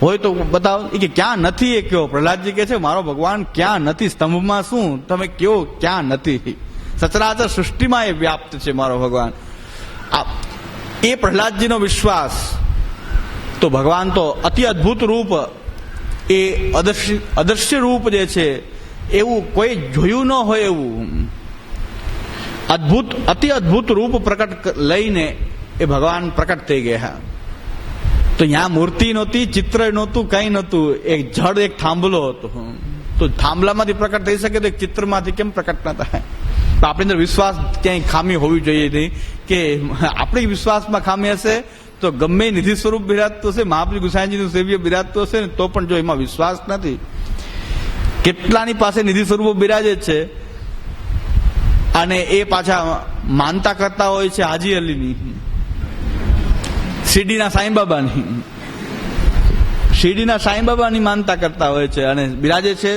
હોય તો બતાવો. એ કે ક્યાં નથી એ કયો. પ્રહલાદજી કે છે મારો ભગવાન ક્યાં નથી, સ્તંભમાં શું તમે કયો ક્યાં નથી, સચરાચર સૃષ્ટિમાં એ વ્યાપ્ત છે મારો ભગવાન. એ પ્રહલાદજીનો વિશ્વાસ. તો ભગવાન તો અતિ અદભુત રૂપ, એ અદૃશ્ય રૂપ જે છે એવું કોઈ જોયું ન હોય એવું અદભુત અતિ અદભુત રૂપ પ્રકટ લઈને એ ભગવાન પ્રકટ થઈ ગયા. તો ત્યાં મૂર્તિ નહોતી, ચિત્ર નહોતું, કઈ નહોતું, એક જડ એક થાંભલો હતો. તો થાંભલામાંથી પ્રકટ થઈ શકે તો એક ચિત્રમાંથી કેમ પ્રકટ ન થાય? તો આપણી અંદર વિશ્વાસ ક્યાંય ખામી હોવી જોઈએ નહીં, કે આપણી વિશ્વાસમાં ખામી હશે તો ગમે નિધિ સ્વરૂપ બિરાજતું હશે, મહાપ્રભુ ગુસાઈજીનું સેવ્ય બિરાજતું હશે ને તો પણ જો એમાં વિશ્વાસ નથી. કેટલાની પાસે નિધિ સ્વરૂપો બિરાજે છે અને એ પાછા માનતા કરતા હોય છે હાજી અલીની, શિરડીના સાંઈબાબાની, શિરડીના સાંઈબાબાની માનતા કરતા હોય છે અને બિરાજે છે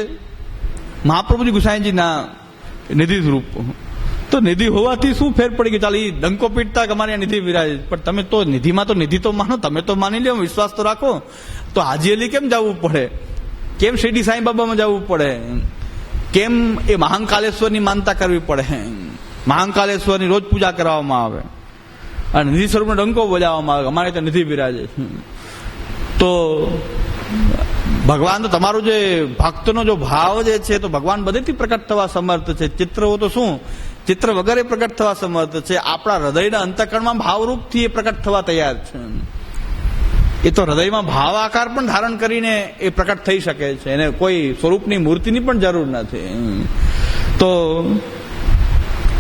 મહાપ્રભુજી ગુસાઈજીના નિધિ સ્વરૂપ. તો નિધિ હોવાથી શું ફેર પડી કે ચાલ એ ડંકો પીટતા કે અમારે નિધિ બિરાજે, પણ તમે તો નિધિમાં તો નિધિ તો માનો, તમે તો માની લો, વિશ્વાસ તો રાખો. તો હાજી અલી કેમ જવું પડે, કેમ શિરડી સાંઈબાબામાં જવું પડે, કેમ એ મહાંકાલેશ્વરની માનતા કરવી પડે, મહાંકાલેશ્વરની રોજ પૂજા કરવામાં આવે અને નિધિ સ્વરૂપનો ડંકો બજાવવામાં આવે, અમારે તો નિધિ બિરાજે. તો ભગવાન તો તમારું જે ભક્તનો જો ભાવ જે છે તો ભગવાન બધેથી પ્રકટ થવા સમર્થ છે. ચિત્ર હો તો શું, ચિત્ર વગેરે પ્રકટ થવા સમર્થ છે. આપણા હૃદયના અંતઃકરણમાં ભાવરૂપથી એ પ્રકટ થવા તૈયાર છે. એ તો હૃદયમાં ભાવ આકાર પણ ધારણ કરીને એ પ્રકટ થઈ શકે છે, એને કોઈ સ્વરૂપની મૂર્તિની પણ જરૂર નથી. તો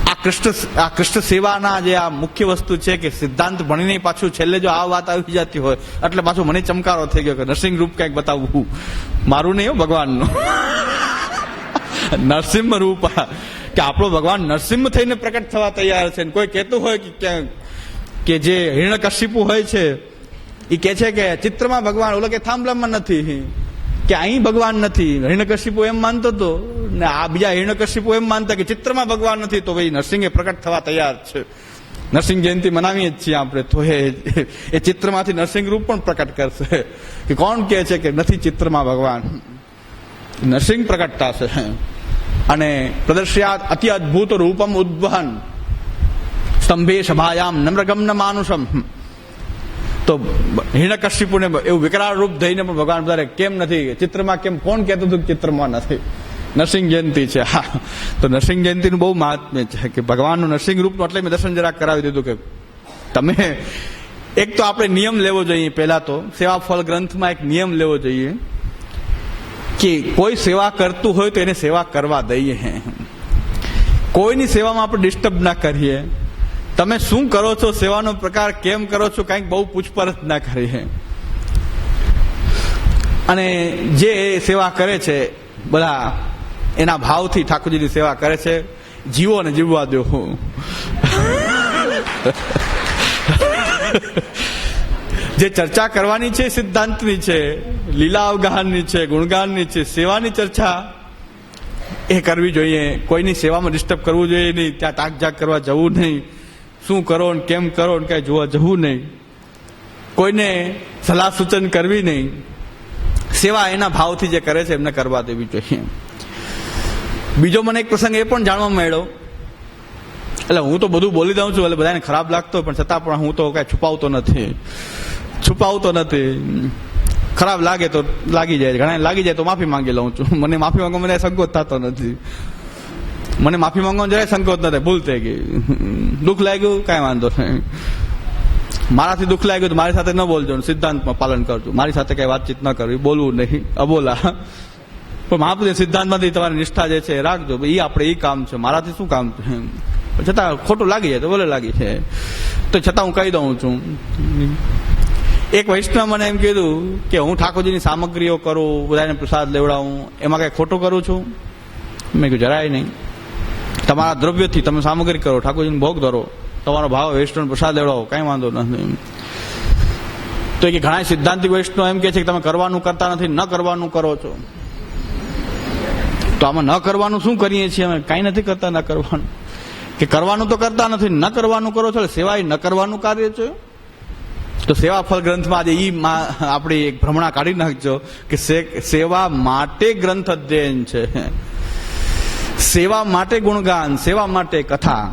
આ કૃષ્ણ સેવાના જે આ મુખ્ય વસ્તુ છે કે સિદ્ધાંત ભણીને પાછું છેલ્લે જો આ વાત આવી જતી હોય એટલે પાછું મને ચમકારો થઈ ગયો કે નરસિંહ રૂપ કંઈક બતાવવું, મારું નહીં ભગવાનનું નરસિંહ રૂપ, કે આપણો ભગવાન નરસિંહ થઈને પ્રકટ થવા તૈયાર છે. કોઈ કહેતું હોય કે જે હિરણ્યકશિપુ હોય છે એ કે છે કે ચિત્રમાં ભગવાન, ઓલો કે થાંભલામાં નથી, કે અહીં ભગવાન નથી. હિરણ્યકશિપુ એમ માનતો હતો ને આ બીજા હિરણ્યકશિપુ એમ માનતા કે ચિત્રમાં ભગવાન નથી. તો ભાઈ નરસિંહે પ્રકટ થવા તૈયાર છે. નરસિંહ જયંતિ મનાવીએ જ છીએ આપણે, તો એ ચિત્રમાંથી નરસિંહ રૂપ પણ પ્રકટ કરશે. કે કોણ કહે છે કે નથી ચિત્રમાં ભગવાન, નરસિંહ પ્રકટ થશે. અને પ્રદર્શ્યાત અતિ અદભુત રૂપમ ઉદ્વહન, સ્તંભે સભાયામ નમ્રગમ ન માનુષમ. તો હિરણ્યકશિપુને એવું વિકરાળ રૂપ થઈને પણ ભગવાન બધા કેમ નથી ચિત્રમાં, કેમ કોણ કહેતું હતું ચિત્રમાં નથી? નરસિંહ જયંતિ છે. હા, તો નરસિંહ જયંતિનું બહુ મહાત્મ્ય છે કે ભગવાનનું નરસિંહ રૂપનું એટલે મેં દર્શન જરાક કરાવી દીધું કે તમે એક તો આપણે નિયમ લેવો જોઈએ. પહેલા તો સેવા ફળ ગ્રંથમાં એક નિયમ લેવો જોઈએ કે કોઈ સેવા કરતું હોય તો એને સેવા કરવા દઈએ, કોઈની સેવામાં આપણે ડિસ્ટર્બ ના કરીએ. તમે શું કરો છો, સેવાનો પ્રકાર કેમ કરો છો, કંઈક બહુ પૂછપરછ ના કરીએ. અને જે સેવા કરે છે બધા એના ભાવથી ઠાકોરજીની સેવા કરે છે. જીવો ને જીવવા દો. જે ચર્ચા કરવાની છે સિદ્ધાંતની છે, લીલા અવગાહનની છે, ગુણગાનની છે, સેવાની ચર્ચા એ કરવી જોઈએ. કોઈની સેવામાં ડિસ્ટર્બ કરવું જોઈએ નહીં, ત્યાં તાકજાક કરવા જવું નહીં, શું કરો ને કેમ કરો ને કઈ જોવા જવું નહીં, કોઈને સલાહ સૂચન કરવી નહીં. સેવા એના ભાવથી જે કરે છે એમને કરવા દેવી જોઈએ. બીજો મને એક પ્રસંગ એ પણ જાણવા મળ્યો, એટલે હું તો બધું બોલી દઉં છું, એટલે બધાને ખરાબ લાગતો પણ છતાં પણ હું તો કઈ છુપાવતો નથી. ખરાબ લાગે તો લાગી જાય, ઘણા લાગી જાય તો માફી માંગી લઉં છું. મને માફી માંગવા મને સંકોચ થતો નથી, મને માફી માંગવાનો જરાય સંકોચ નથી. ભૂલ થઈ ગઈ, દુઃખ લાગ્યું, કાંઈ વાંધો નહીં. મારાથી દુઃખ લાગ્યું તો મારી સાથે ન બોલજો, સિદ્ધાંતમાં પાલન કરજો, મારી સાથે કઈ વાતચીત ન કરવી, બોલવું નહીં, અબોલા. પણ મહાપુરુષ સિદ્ધાંતમાંથી તમારી નિષ્ઠા જે છે એ રાખજો. એ આપણે એ કામ છે, મારાથી શું કામ છે. છતાં ખોટું લાગી જાય તો બોલે લાગી છે, તો છતાં હું કહી દઉં છું. એક વૈષ્ણવ મને એમ કીધું કે હું ઠાકોરજીની સામગ્રીઓ કરું, બધાને પ્રસાદ લેવડાવું, એમાં કઈ ખોટું કરું છું? મેં કીધું જરાય નહીં. તમારા દ્રવ્યથી તમે સામગ્રી કરો, ઠાકોરજીને ભોગ ધરો, તમારો ભાવ વૈષ્ણવ પ્રસાદ લેવડાવો, કઈ વાંધો નથી. તો કે ઘણા સિદ્ધાંતિક વૈષ્ણવ એમ કે છે કે તમે કરવાનું કરતા નથી, ન કરવાનું કરો છો. તો આમાં ન કરવાનું શું કરીએ છીએ અમે? કઈ નથી કરતા ન કરવાનું. કે કરવાનું તો કરતા નથી, ન કરવાનું કરો છો, સેવા એ ન કરવાનું કાર્ય છે. તો સેવા ફળ ગ્રંથમાં આજે ઈ આપણી એક ભ્રમણા કાઢી નાખજો કે સેવા માટે ગ્રંથ અધ્યયન છે, સેવા માટે ગુણગાન, સેવા માટે કથા.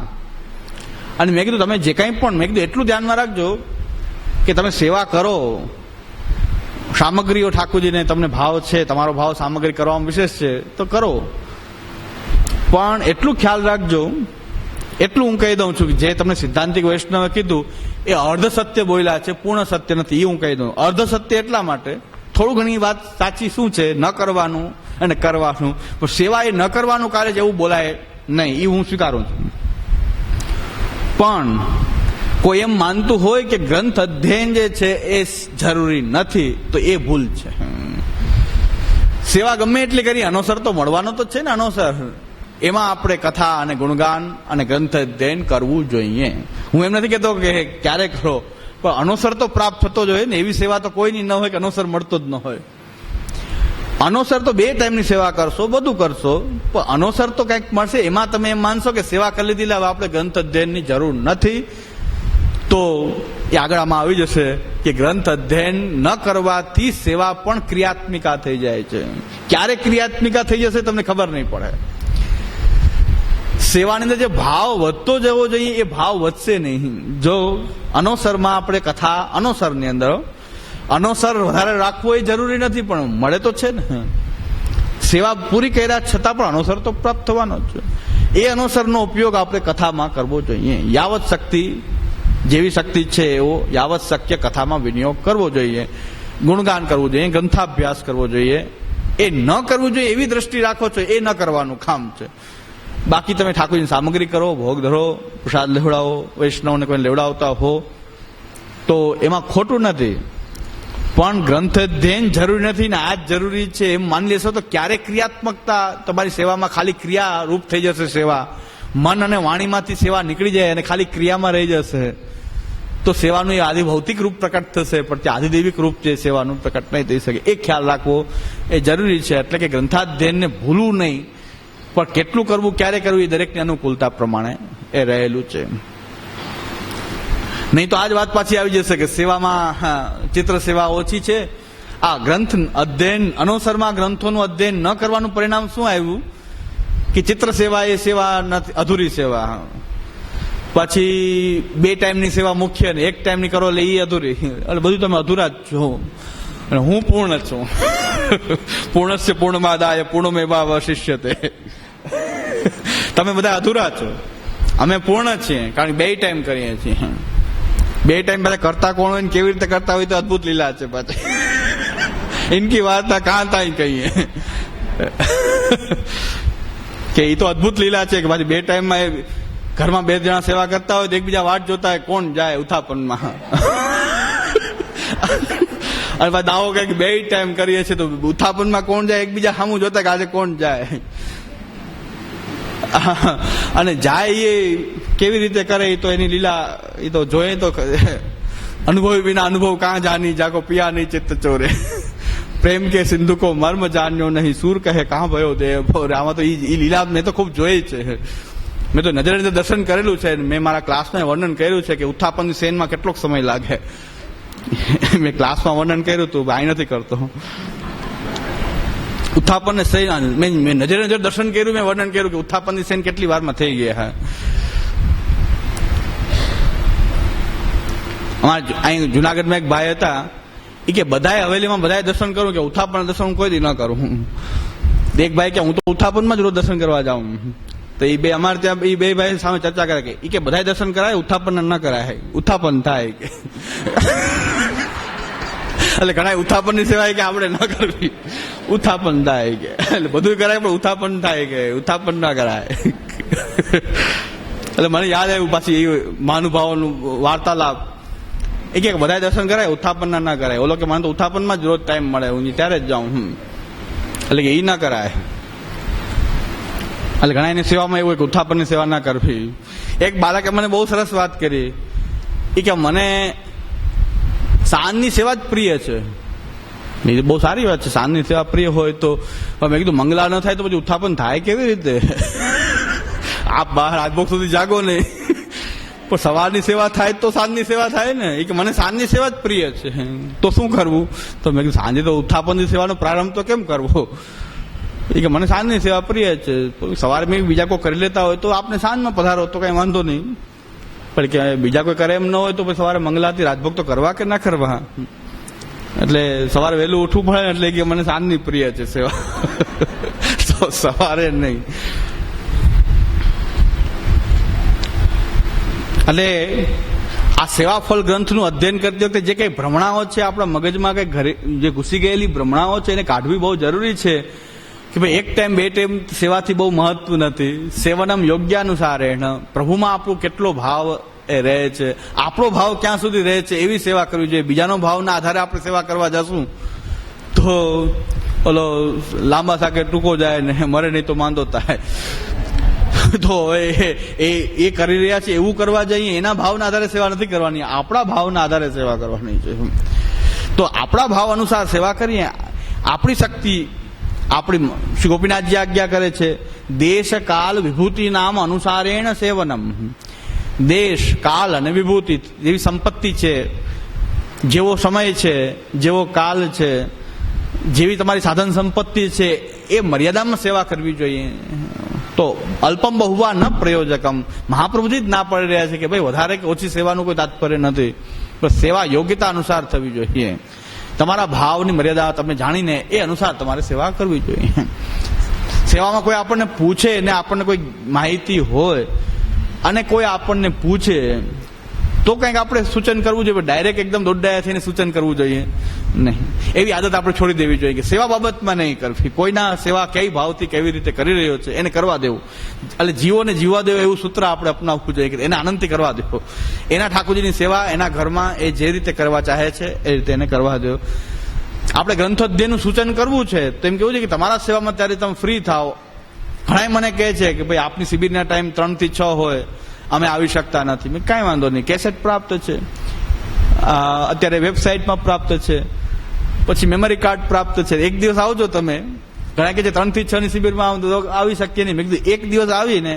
અને મેં કીધું તમે જે કંઈ પણ, મેં કીધું એટલું ધ્યાનમાં રાખજો કે તમે સેવા કરો, સામગ્રીઓ ઠાકોરજીને તમને ભાવ છે, તમારો ભાવ સામગ્રી કરવામાં વિશેષ છે તો કરો, પણ એટલું ખ્યાલ રાખજો, એટલું હું કહી દઉં છું કે જે તમને સિદ્ધાંતિક વૈષ્ણવે કીધું એ અર્ધ સત્ય બોલ્યા છે, પૂર્ણ સત્ય નથી. એ હું કહી દઉં. અર્ધ સત્ય એટલા માટે, થોડું ઘણી વાત સાચી શું છે, ન કરવાનું અને કરવાનું, પણ સેવા એ ન કરવાનું કાર્ય જેવું બોલાય નહીં, એ હું સ્વીકારું છું. પણ કોઈ એમ માનતું હોય કે ગ્રંથ અધ્યયન જે છે એ જરૂરી નથી, તો એ ભૂલ છે. સેવા ગમે એટલી કરી, અનુસર તો મળવાનો તો છે ને. અનુસર એમાં આપણે કથા અને ગુણગાન અને ગ્રંથ અધ્યયન કરવું જોઈએ. હું એમ નથી કહેતો કે ક્યારે કરો, પણ અનુસર તો પ્રાપ્ત થતો જ હોય ને. એવી સેવા તો કોઈની ન હોય કે અનુસર મળતો જ ન હોય. અનુસર તો 2 ટાઈમની સેવા કરશો, બધું કરશો, પણ અનુસર તો કંઈક મળશે. એમાં તમે એમ માનશો કે સેવા કરી લીધી, હવે આપણે ગ્રંથ અધ્યયનની જરૂર નથી, તો એ આગળ આમાં આવી જશે કે ગ્રંથ અધ્યયન ન કરવાથી સેવા પણ ક્રિયાત્મિકા થઈ જાય છે. ક્યારે ક્રિયાત્મિકા થઈ જશે તમને ખબર નહીં પડે. સેવાની અંદર જે ભાવ વધતો જવો જોઈએ એ ભાવ વધશે નહીં. જો અનુસરમાં આપણે કથા, અનુસરની અંદર અનુસર વધારે રાખવો એ જરૂરી નથી, પણ મળે તો છે ને. સેવા પૂરી કર્યા છતાં પણ અનુસર તો પ્રાપ્ત થવાનો જ છે. એ અનુસરનો ઉપયોગ આપણે કથામાં કરવો જોઈએ. યાવત શક્તિ, જેવી શક્તિ છે એવો યાવત શક્ય કથામાં વિનિયોગ કરવો જોઈએ. ગુણગાન કરવું જોઈએ, ગ્રંથાભ્યાસ કરવો જોઈએ. એ ન કરવું જોઈએ એવી દ્રષ્ટિ રાખો છો, એ ન કરવાનું કામ છે. બાકી તમે ઠાકોરજીની સામગ્રી કરો, ભોગ ધરો, પ્રસાદ લેવડાવો, વૈષ્ણવને કોઈ લેવડાવતા હો તો એમાં ખોટું નથી, પણ ગ્રંથ અધ્યયન જરૂરી નથી ને આ જ જરૂરી છે એમ માની લેશો તો ક્યારે ક્રિયાત્મકતા તમારી સેવામાં ખાલી ક્રિયા રૂપ થઈ જશે. સેવા મન અને વાણીમાંથી સેવા નીકળી જાય અને ખાલી ક્રિયામાં રહી જશે, તો સેવાનું એ આદિભૌતિક રૂપ પ્રકટ થશે, પણ તે આદિદૈવિક રૂપ છે સેવાનું પ્રકટ નહીં થઈ શકે. એ ખ્યાલ રાખવો એ જરૂરી છે. એટલે કે ગ્રંથાધ્યયનને ભૂલવું નહીં, પણ કેટલું કરવું, ક્યારે કરવું એ દરેકની અનુકૂળતા પ્રમાણે એ રહેલું છે. નહીં તો આ જ વાત પાછી આવી જશે કે સેવામાં ચિત્ર સેવા ઓછી છે. આ ગ્રંથ અધ્યયન, અનુસરમાં ગ્રંથોનું અધ્યયન ન કરવાનું પરિણામ શું આવ્યું કે ચિત્ર સેવા એ સેવા નથી, અધૂરી સેવા. પછી 2 ટાઈમની સેવા મુખ્ય ને 1 ટાઈમની કરો એટલે એ અધૂરી. એટલે બધું તમે અધૂરા જ છો અને હું પૂર્ણ છું. પૂર્ણસ્ય પૂર્ણમાદાય પૂર્ણમેવાવશિષ્યતે. તમે બધા અધૂરા છો, અમે પૂર્ણ છીએ, કારણ કે 2 ટાઈમ કરીએ છીએ. 2 ટાઈમ બધા કરતા કોણ હોય ને કેવી રીતે કરતા હોય તો અદભુત લીલા છે. પાછી ઇનકી વાર્તા કાં તાઈ કહીએ કે એ તો અદભુત લીલા છે કે પાછી 2 ટાઈમમાં ઘરમાં 2 જણા સેવા કરતા હોય તો એકબીજા વાટ જોતા હોય કોણ જાય ઉત્થાપનમાં. અને પાછા દાવો કહે કે 2 ટાઈમ કરીએ છીએ તો ઉત્થાપનમાં કોણ જાય, એકબીજા સામું જોતા કે આજે કોણ જાય. અને જાય એ કેવી રીતે કરે એ તો એની લીલા એ તો જોઈએ તો અનુભવ વિના અનુભવ કાં જાની, જાકો પિયા નહીં ચિત્ત ચોરે. પ્રેમ કે સિંધુ કો મર્મ જાણ્યો નહીં, સૂર કહે કાં ભયો દેવ. આમાં તો એ લીલા મેં તો ખૂબ જોઈ છે. મેં તો નજરે નજર દર્શન કરેલું છે. મેં મારા ક્લાસમાં વર્ણન કર્યું છે કે ઉત્થાપનની સેનમાં કેટલોક સમય લાગે. મેં ક્લાસમાં વર્ણન કર્યું હતું, અહીં નથી કરતો. ઉત્થાપનને સેન મેં નજરે નજર દર્શન કર્યું, મેં વર્ણન કર્યું કે ઉત્થાપનની સેન કેટલી વારમાં થઈ ગઈ. હા, અમારા અહીં જુનાગઢમાં એક ભાઈ હતા, એ કે બધાએ હવેલીમાં બધાએ દર્શન કરું કે ઉત્થાપન દર્શન કોઈ દી ન કરું. એક ભાઈ કે હું તો ઉત્થાપનમાં જ રોજ દર્શન કરવા જાઉં. તો એ 2 અમારે ત્યાં એ 2 ભાઈ સામે ચર્ચા કરે કે બધાએ દર્શન કરાય, ઉત્થાપન ન કરાય, ઉત્થાપન થાય કે. એટલે ઘણા ઉત્થાપન ની સેવા કે આપણે ન કરવી, ઉત્થાપન થાય કે. એટલે બધું કરાય પણ ઉત્થાપન થાય કે ઉત્થાપન ના કરાય. એટલે મને યાદ આવ્યું પાછી એ મહાનુભાવોનું વાર્તાલાપ. એ કે બધા દર્શન કરાય, ઉત્થાપન ના કરાય. ઓલો કે મને તો ઉત્થાપનમાં જ રોજ ટાઈમ મળે, હું ત્યારે જ જાઉં. એટલે કે એ ના કરાય. એટલે ઘણા એની સેવામાં એવું હોય કે ઉત્થાપનની સેવા ના કરવી. એક બાળકે મને બહુ સરસ વાત કરી, એ કે મને સાંજની સેવા જ પ્રિય છે. બહુ સારી વાત છે, સાંજની સેવા પ્રિય હોય તો. મેં કીધું મંગલા ન થાય તો પછી ઉત્થાપન થાય કેવી રીતે? આપ બહાર રાજભોગ સુધી જાગો નહીં, પણ સવારની સેવા થાય તો સાંજની સેવા થાય ને. એ કે મને સાંજની સેવા જ પ્રિય છે, તો શું કરવું? તો મેં કીધું સાંજે તો ઉત્થાપનની સેવાનો પ્રારંભ તો કેમ કરવો? એ કે મને સાંજની સેવા પ્રિય છે, તો સવારે મેં બીજા કોઈ કરી લેતા હોય તો આપને સાંજમાં પધારો તો કઈ વાંધો નહીં, પણ કે બીજા કોઈ કરે એમ ન હોય તો પછી સવારે મંગલાથી રાજભોગ તો કરવા કે ના કરવા? એટલે સવારે વહેલું ઉઠવું પડે, એટલે કે મને સાંજની પ્રિય છે સેવા, તો સવારે નહીં. એટલે આ સેવાફળ ગ્રંથનું અધ્યયન કરતી વખતે જે કઈ ભ્રમણાઓ છે આપણા મગજમાં, કઈ ઘરે જે ઘૂસી ગયેલી ભ્રમણાઓ છે એને કાઢવી બહુ જરૂરી છે. કે ભાઈ એક ટાઈમ બે ટાઈમ સેવાથી બહુ મહત્વ નથી. સેવનમ યોગ્યાનુસારેણ, પ્રભુમાં આપણો કેટલો ભાવ એ રહે છે, આપણો ભાવ ક્યાં સુધી રહે છે એવી સેવા કરવી જોઈએ. બીજાનો ભાવના આધારે આપણે સેવા કરવા જશું તો ઓલો લાંબા સાકે ટૂંકો જાય ને મરે નહીં તો માંદો થાય. તો એ કરી રહ્યા છે એવું કરવા જઈએ, એના ભાવના આધારે સેવા નથી કરવાની, આપણા ભાવના આધારે સેવા કરવાની છે. તો આપણા ભાવ અનુસાર સેવા કરીએ. આપણી શક્તિ, આપણી શ્રી ગોપીનાથજી આજ્ઞા કરે છે, દેશ કાલ વિભૂતિ નામ અનુસારેણ સેવનમ. દેશ, કાલ અને વિભૂતિ જેવી સંપત્તિ છે, જેવો સમય છે, જેવો કાલ છે, જેવી તમારી સાધન સંપત્તિ છે, એ મર્યાદામાં સેવા કરવી જોઈએ. તો અલ્પમ બહુવા ન પ્રયોજકમ, મહાપ્રભુજી જ ના પડી રહ્યા છે કે ભાઈ વધારે કે ઓછી સેવાનું કોઈ તાત્પર્ય નથી, પણ સેવા યોગ્યતા અનુસાર થવી જોઈએ. તમારા ભાવની મર્યાદા તમે જાણીને એ અનુસાર તમારે સેવા કરવી જોઈએ. સેવામાં કોઈ આપણને પૂછે ને આપણને કોઈ માહિતી હોય અને કોઈ આપણને પૂછે તો કંઈક આપણે સૂચન કરવું જોઈએ, ડાયરેક્ટ એકદમ દોડડાયા થઈને સૂચન કરવું જોઈએ નહીં. એવી આદત આપણે છોડી દેવી જોઈએ કે સેવા બાબતમાં નહીં કરવી. કોઈના સેવા કઈ ભાવથી કેવી રીતે કરી રહ્યો છે એને કરવા દેવું, એટલે જીવોને જીવવા દેવો એવું સૂત્ર આપણે અપનાવવું જોઈએ કે એને આનંદથી કરવા દેવો. એના ઠાકોરજીની સેવા એના ઘરમાં એ જે રીતે કરવા ચાહે છે એ રીતે એને કરવા દેવો. આપણે ગ્રંથોધ્યયનું સૂચન કરવું છે તો એમ કેવું છે કે તમારા સેવામાં ત્યારે તમે ફ્રી થાઓ. ઘણા મને કહે છે કે ભાઈ આપની શિબિરના ટાઈમ 3 થી 6 હોય, અમે આવી શકતા નથી. મેં કાંઈ વાંધો નહીં, કેસેટ પ્રાપ્ત છે, અત્યારે વેબસાઇટમાં પ્રાપ્ત છે, પછી મેમરી કાર્ડ પ્રાપ્ત છે. એક દિવસ આવજો તમે. ઘણા કે છે 3 થી 6 ની શિબિરમાં આવી શકીએ નહીં. મેં કીધું એક દિવસ આવીને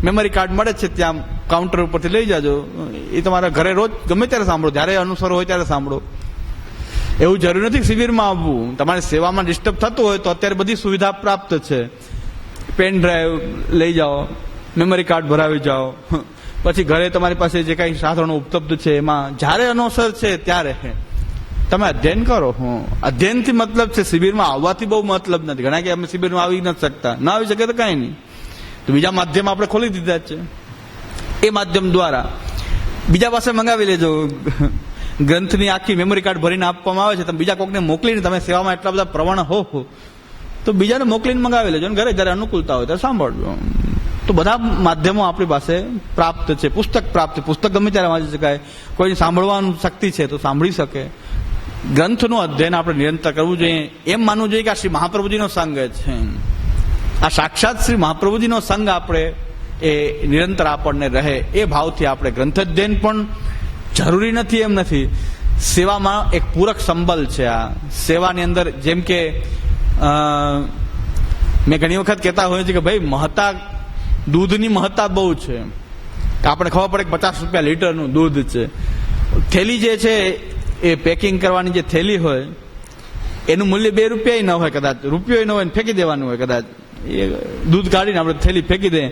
મેમરી કાર્ડ મળે છે ત્યાં કાઉન્ટર ઉપરથી લઈ જાજો. એ તમારા ઘરે રોજ ગમે ત્યારે સાંભળો, જ્યારે અનુસરો હોય ત્યારે સાંભળો. એવું જરૂરી નથી શિબિરમાં આવવું. તમારી સેવામાં ડિસ્ટર્બ થતું હોય તો અત્યારે બધી સુવિધા પ્રાપ્ત છે. પેન ડ્રાઈવ લઈ જાઓ, મેમરી કાર્ડ ભરાવી જાઓ, પછી ઘરે તમારી પાસે જે કાંઈ સાધનો ઉપલબ્ધ છે એમાં જ્યારે અનુસર છે ત્યારે તમે અધ્યયન કરો. અધ્યયનથી મતલબ છે, શિબિરમાં આવવાથી બહુ મતલબ નથી. ઘણા કે અમે શિબિરમાં આવી નથી શકતા, ના આવી શકે તો કાંઈ નહીં, તો બીજા માધ્યમ આપણે ખોલી દીધા જ છે. એ માધ્યમ દ્વારા બીજા પાસે મંગાવી લેજો. ગ્રંથની આખી મેમરી કાર્ડ ભરીને આપવામાં આવે છે, તમે બીજા કોકને મોકલીને તમે સેવામાં એટલા બધા પ્રવણ હો તો બીજાને મોકલીને મંગાવી લેજો, અને ઘરે જ્યારે અનુકૂળતા હોય ત્યારે સાંભળજો. તો બધા માધ્યમો આપણી પાસે પ્રાપ્ત છે. પુસ્તક પ્રાપ્ત છે, પુસ્તક ગમે ત્યારે વાંચી શકાય. કોઈને સાંભળવાનું શક્તિ છે તો સાંભળી શકે. ગ્રંથનું અધ્યયન આપણે નિરંતર કરવું જોઈએ. એમ માનવું જોઈએ કે આ શ્રી મહાપ્રભુજીનો સંગ છે, આ સાક્ષાત શ્રી મહાપ્રભુજીનો સંગ આપણે એ નિરંતર આપણને રહે એ ભાવથી આપણે ગ્રંથ અધ્યયન પણ જરૂરી નથી એમ નથી. સેવામાં એક પૂરક સંબલ છે. આ સેવાની અંદર જેમ કે મેં ઘણી વખત કહેતા હોય છે કે ભાઈ મહત્તા, દૂધની મહત્તા બહુ છે. આપણે ખબર પડે કે 50 રૂપિયા લીટરનું દૂધ છે. થેલી જે છે એ પેકિંગ કરવાની જે થેલી હોય એનું મૂલ્ય 2 રૂપિયા ન હોય, કદાચ રૂપિયો ન હોય, ફેંકી દેવાનું હોય. કદાચ એ દૂધ કાઢીને આપણે થેલી ફેંકી દે,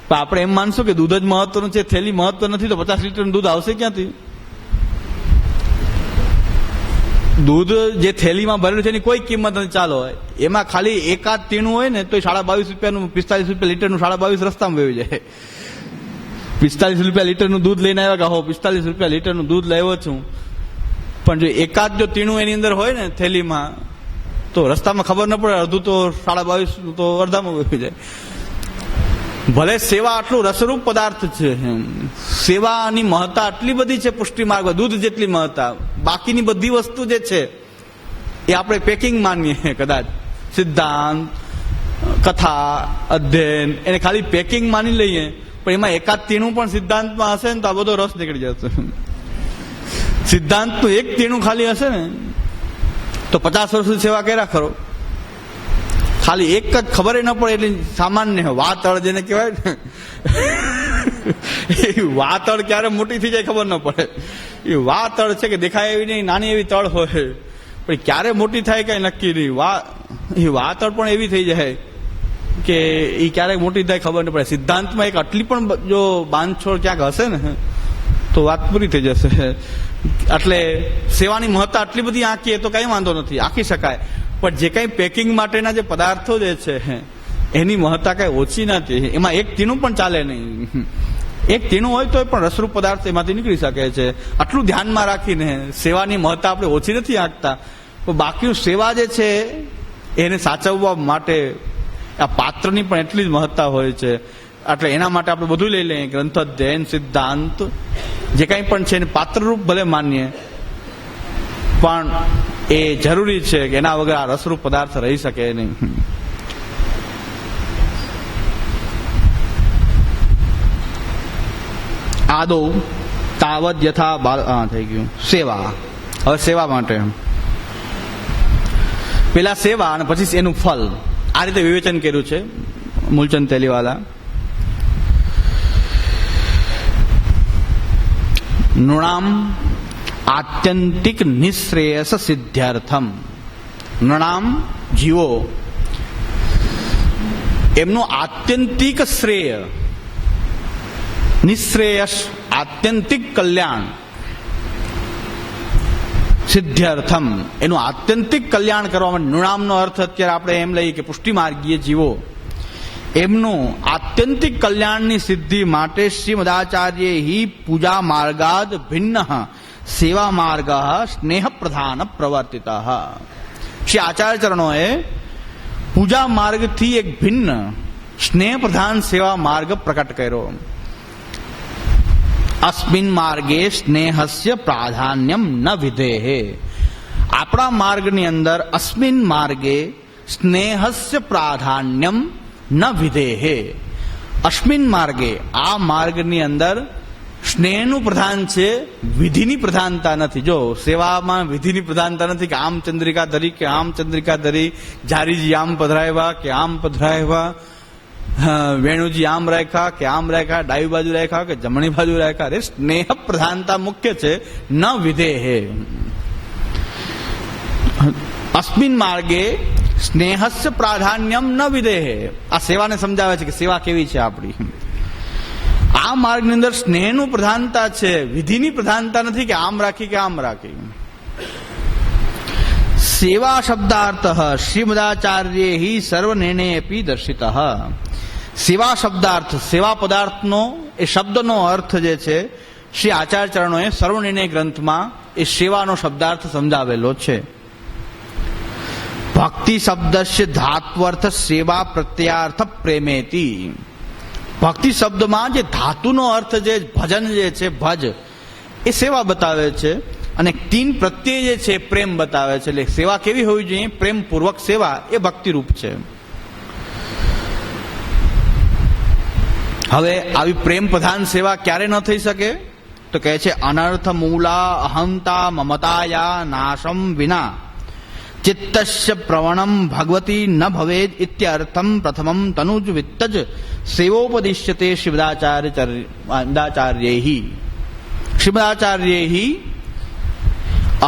પણ આપણે એમ માનશું કે દૂધ જ મહત્વનું છે, થેલી મહત્વ નથી, તો 50 લીટરનું દૂધ આવશે ક્યાંથી? દૂધ જે થેલીમાં ભરેલું છે એની કોઈ કિંમત નથી. ચાલો એમાં ખાલી એકાદ તીણું હોય ને તો 22.5 રૂપિયાનું, 45 રૂપિયા લીટરનું 22.5 રસ્તામાં વહી જાય. 45 રૂપિયા લીટરનું દૂધ લઈને આવ્યા કે હો 45 રૂપિયા લીટરનું દૂધ લાવ્યો છું, પણ જો એકાદ જો તીણું એની અંદર હોય ને થેલીમાં તો રસ્તામાં ખબર ન પડે, અડધું તો 22.5 તો અડધામાં વહી જાય. ભલે સેવા આટલું રસરૂપ પદાર્થ છે, સેવાની મહત્તા આટલી બધી છે પુષ્ટિ માર્ગ, દૂધ જેટલી મહત્તા. બાકીની બધી વસ્તુ જે છે એ આપણે પેકિંગ માનીએ, કદાચ સિદ્ધાંત, કથા અધ્યયન એને ખાલી પેકિંગ માની લઈએ, પણ એમાં એકાદ તીણું પણ સિદ્ધાંતમાં હશે ને તો આ બધો રસ નીકળી જશે. સિદ્ધાંતનું એક તીણું ખાલી હશે ને તો 50 વર્ષની સેવા કર્યા ખરો, ખાલી એક જ ખબર ન પડે એટલે સામાન્ય વાતળ જેને કહેવાય ને, એ વાતળ ક્યારે મોટી થઈ જાય ખબર ન પડે. એ વાતળ છે કે દેખાય એવી નહીં, નાની એવી તળ હોય, પણ ક્યારે મોટી થાય કઈ નક્કી નહીં. એ વાતળ પણ એવી થઈ જાય કે એ ક્યારેક મોટી થાય ખબર ન પડે. સિદ્ધાંતમાં એક આટલી પણ જો બાંધછોડ ક્યાંક હશે ને તો વાત પૂરી થઈ જશે. એટલે સેવાની મહત્તા આટલી બધી આંકીએ તો કઈ વાંધો નથી, આંકી શકાય, પણ જે કઈ પેકિંગ માટેના જે પદાર્થો જે છે એની મહત્તા કઈ ઓછી નથી. એમાં એક તીણું પણ ચાલે નહીં. એક તીણું હોય તો પણ રસરૂપ પદાર્થ એમાંથી નીકળી શકે છે. આટલું ધ્યાનમાં રાખીને સેવાની મહત્તા આપણે ઓછી નથી આંકતા, પણ બાકી સેવા જે છે એને સાચવવા માટે આ પાત્રની પણ એટલી જ મહત્તા હોય છે. એટલે એના માટે આપણે બધું લઈ લઈએ, ગ્રંથ અધ્યયન, સિદ્ધાંત જે કંઈ પણ છે એને પાત્રરૂપ ભલે માનીએ, પણ એ જરૂરી છે કે એના વગર આ રસરૂપ પદાર્થ રહી શકે નહીં. આદો તાવદ યથા થઈ ગયું સેવા. હવે સેવા માટે પેલા સેવા અને પછી એનું ફલ, આ રીતે વિવેચન કર્યું છે મૂલચંદ તેલીવાલા. નૃણામ આત્યંતિક નિશ્રેયસ સિદ્ધ્યર્થમ. નૃણામ જીવો એમનું આત્યંતિક શ્રેય, નિશ્રેયસ આત્યંતિક કલ્યાણ, સિદ્ધ્યર્થમ એનું આત્યંતિક કલ્યાણ કરવા માટે. નૃણામનો અર્થ અત્યારે આપણે એમ લઈએ કે પુષ્ટિમાર્ગીય જીવો એમનું આત્યંતિક કલ્યાણની સિદ્ધિ માટે શ્રીમદાચાર્ય હિ પૂજા માર્ગાદ ભિન્ન સેવા માર્ગ સ્નેહ પ્રધાન પ્રવર્તિત. શ્રી આચાર્ય ચરણોએ પૂજા માર્ગથી એક ભિન્ન સ્નેહ પ્રધાન સેવા માર્ગ પ્રકટ કર્યો. અસ્મિન માર્ગે સ્નેહસ્ય પ્રાધાન્યમ ન વિધેહે. આપણા માર્ગની અંદર અસ્મિન માર્ગે સ્નેહસ્ય પ્રાધાન્યમ ન વિધેહે. અસ્મિન માર્ગે આ માર્ગની અંદર સ્નેહનું પ્રધાન છે, વિધિની પ્રધાનતા નથી. જો સેવામાં વિધિની પ્રધાનતા નથી કે આમ ચંદ્રિકા ધરી કે આમ ચંદ્રિકા ધરી, જારીજી આમ પધરાવ્યા કે આમ પધરાવ્યા, વેણુજી આમ રાખ્યા કે આમ રાખ્યા, ડાબી બાજુ રાખ્યા કે જમણી બાજુ રાખ્યા. અરે સ્નેહ પ્રધાનતા મુખ્ય છે, ન વિધેહે. અસ્મિન માર્ગે સ્નેહસ્ય પ્રાધાન્યમ ન વિધેહે. આ સેવાને સમજાવે છે કે સેવા કેવી છે આપણી. આ માર્ગની અંદર સ્નેહનું પ્રધાનતા છે, વિધિની પ્રધાનતા નથી કે આમ રાખી કે આમ રાખી. સેવા શબ્દાર્થ શ્રીમદાચાર્ય હિ સર્વ નિર્ણયપી દર્શિત. સેવા શબ્દાર્થ, સેવા પદાર્થનો એ શબ્દનો અર્થ જે છે શ્રી આચાર્ય ચરણોએ સર્વનિર્ણય ગ્રંથમાં એ સેવાનો શબ્દાર્થ સમજાવેલો છે. ભક્તિ શબ્દસ્ય ધાત્વર્થ સેવા પ્રત્યાર્થ પ્રેમેતિ. ભક્તિ શબ્દમાં જે ધાતુનો અર્થ જે ભજન જે છે, ભજ, એ સેવા બતાવે છે, અને તીન પ્રત્યય જે છે પ્રેમ બતાવે છે. એટલે સેવા કેવી હોવી જોઈએ? પ્રેમપૂર્વક સેવા એ ભક્તિ રૂપ છે. હવે આવી પ્રેમ પ્રધાન સેવા ક્યારે ન થઈ શકે? તો કહે છે અનર્થ મૂલા અહંતા મમતાયા નાશમ વિના ચિત્તસ્ય પ્રવણમ ભગવતી ન ભવેદ ઇત્યર્થમ પ્રથમમ તનુજ વિત્તજ સેવોપદિશ્યતે શ્રીમદાચાર્યૈ. શ્રીમદાચાર્યૈ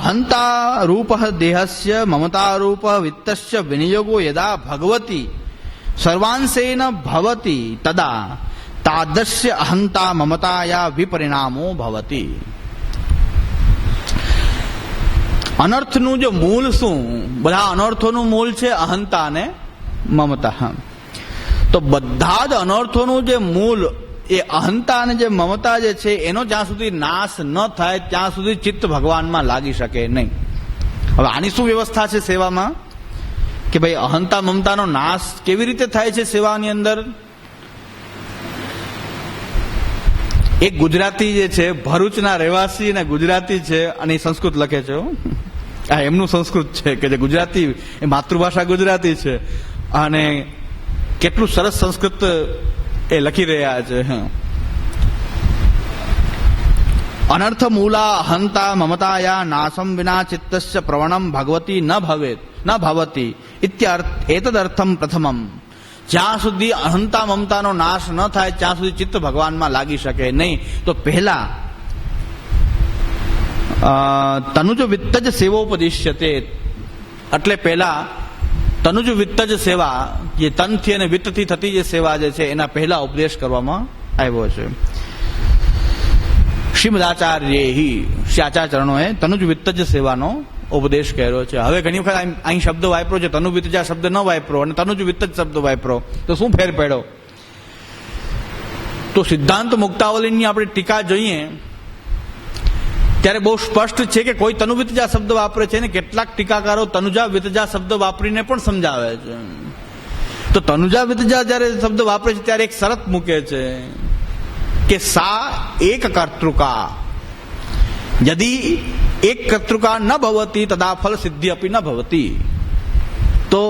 અહંતા રૂપ દેહસ્ય મમતા રૂપ વિત્તસ્ય વિનિયોગો યદા ભગવતી સર્વાંશેન ભવતી તદા તાદસ્ય અહંતા મમતાયા વિપરિણામો ભવતી. અનર્થનું જે મૂળ શું? બધા અનર્થોનું મૂળ છે અહંતા અને મમતા. તો બધા જ અનર્થોનું જે મૂળ એ અહંતા અને જે મમતા જે છે એનો જ્યાં સુધી નાશ ન થાય ત્યાં સુધી ચિત્ત ભગવાનમાં લાગી શકે નહીં. હવે આની શું વ્યવસ્થા છે સેવામાં? કે ભાઈ અહંતા મમતાનો નાશ કેવી રીતે થાય છે સેવાની અંદર? એક ગુજરાતી જે છે, ભરૂચના રહેવાસી અને ગુજરાતી છે, અને સંસ્કૃત લખે છે. આ એમનું સંસ્કૃત છે કે જે ગુજરાતી, એ માતૃભાષા ગુજરાતી છે, અને કેટલું સરસ સંસ્કૃત એ લખી રહ્યા છે. અનર્થ મૂલા હંતા મમતાયા નાસમ વિના ચિત્તસ્ય પ્રવણમ ભગવતી ન ભવતી એતદર્થમ પ્રથમમ. જ્યાં સુધી અહંતા મમતાનો નાશ ન થાય ત્યાં સુધી ચિત્ત ભગવાનમાં લાગી શકે નહીં. તો પહેલા તનુજ વિત્તજ સેવોપદિશ્યતે, એટલે પહેલા તનુજ વિત્તજ સેવા, જે તનથી અને વિત્તથી થતી જે સેવા જે છે એના પહેલા ઉપદેશ કરવામાં આવ્યો છે. શ્રીમદાચાર્ય શ્રી આચાર્યચરણોએ તનુજ વિત્તજ સેવાનો ઉપદેશ કર્યો છે. હવે ઘણી વખત અહીં શબ્દ વાપરો છે, તનુ વિત્તજા શબ્દ ન વાપરો અને તનુજ વિત્તજ શબ્દ વાપરો, તો શું ફેર પડ્યો? તો સિદ્ધાંત મુક્તાવલીની આપણે ટીકા જોઈએ ત્યારે બહુ સ્પષ્ટ છે કે કોઈ તનુ વિત્તજા શબ્દ વાપરે છે ને કેટલાક ટીકાકારો તનુજા વિત્તજા શબ્દ વાપરીને પણ સમજાવે છે. તો તનુજા વિત્તજા જયારે શબ્દ વાપરે છે ત્યારે એક શરત મૂકે છે કે સા એક કર્તૃકા, યદી એક કર્તૃકા ન ભવતી તદા ફલ સિદ્ધિ અપી ન ભવતી. તો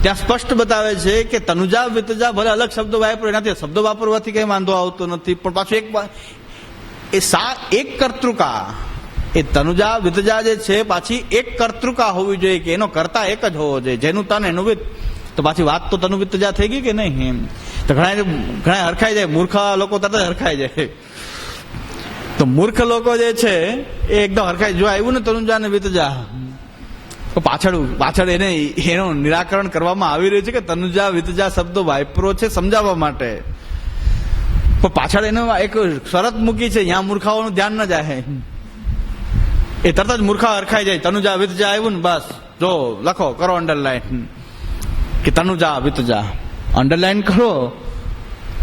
ત્યાં સ્પષ્ટ બતાવે છે કે તનુજા વિત્તજા ભલે અલગ શબ્દ વાપરો, એનાથી શબ્દ વાપરવાથી કઈ વાંધો આવતો નથી, પણ પાછું એ સા એક કર્તૃકા, એ તનુજા વિત્તજા જે છે પાછી એક કર્તૃકા હોવી જોઈએ, કે એનો કર્તા એક જ હોવો જોઈએ, જેનું તન એનું વિત્ત. તો પાછી વાત તો તનુ વિત્તજા થઈ ગઈ કે નહીં? તો ઘણા હરખાઈ જાય, મૂર્ખા લોકો તરત જ હરખાઈ જાય. તો મૂર્ખ લોકો જે છે એ એકદમ હરખાઈ, જો આવ્યું ને તનુજા ને વિત્તજા, તો પાછળ એનું નિરાકરણ કરવામાં આવી રહ્યું છે કે તનુજા વિત્તજા શબ્દો વાપરો છે સમજાવવા માટે, પણ પાછળ એને એક શરત મૂકી છે, ત્યાં મૂર્ખાઓનું ધ્યાન ન જાય, એ તરત જ મૂર્ખા હરખાઈ જાય. તનુજા વિત્તજા આવ્યું ને બસ જો લખો, કરો અંડરલાઈન કે તનુજા વિત્તજા, અંડરલાઈન કરો,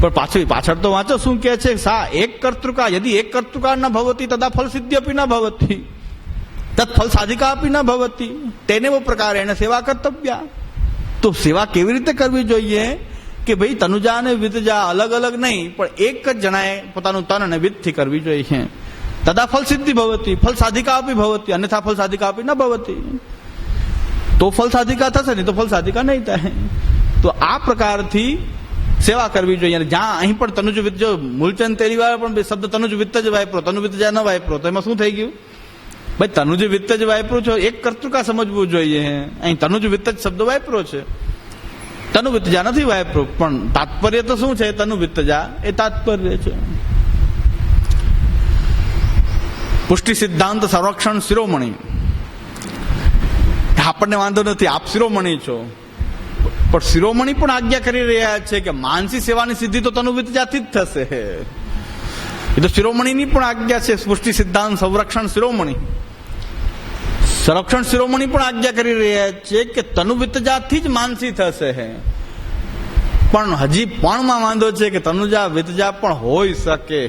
પણ પાછળ તો વાંચો શું કે છે. સા એક કર્તૃકા, યદી એક કર્તૃકા ન ભવતી તદા ફલ સિદ્ધિ અપી ન ભવતી તદ ફલ સાધિકા અપી ન ભવતી તેને વો પ્રકારે એને સેવા કર્તવ્ય. તો સેવા કેવી રીતે કરવી જોઈએ કે ભાઈ તનુજા અને વિત્તજા અલગ અલગ નહીં, પણ એક જ જણાએ પોતાનું તન અને વિત્તથી કરવી જોઈએ. તદા ફલ સિદ્ધિ ભવતી ફલ સાધિકા અપી ભવતી, અન્યથા ફલ સાધિકા અપી ન ભવતી. તો ફલ સાધિકા થશે, નહીં તો ફલ સાધિકા નહીં થાય. તો આ પ્રકારથી સેવા કરવી જોઈએ. જ્યાં અહીં પણ તનુજ વિત્ત, જો મૂલચંદ તેરી વાર પણ શબ્દ તનુજ વિત્ત જ વાપરો, તનુ વિત્તજા ન વાપરો, તો એમાં શું થઈ ગયું? ભાઈ તનુજ વિત્ત જ વાપરો છો, એક કર્તૃકા સમજવું જોઈએ. અહીં તનુજ વિત્ત જ શબ્દ વાપરો છે, તનુ વિત્તજા નથી વાપરો, પણ તાત્પર્ય તો શું છે? તનુ વિત્તજા એ તાત્પર્ય છે. પુષ્ટિ સિદ્ધાંત સંરક્ષણ શિરોમણી, આપણને વાંધો નથી, આપ શિરોમણી છો, પણ શિરોમણી પણ આજ્ઞા કરી રહ્યા છે કે માનસી સેવાની સિદ્ધિ તો તનુ વિત્તજાથી જ થશે. એ તો શિરોમણીની પણ આજ્ઞા છે. પુષ્ટિ સિદ્ધાંત સંરક્ષણ શિરોમણી, સંરક્ષણ શિરોમણી પણ આજ્ઞા કરી રહ્યા છે કે તનુ વિત્તજાથી જ માનસી થશે. પણ હજી પણમાં વાંધો છે કે તનુજા વિત્તજા પણ હોઈ શકે.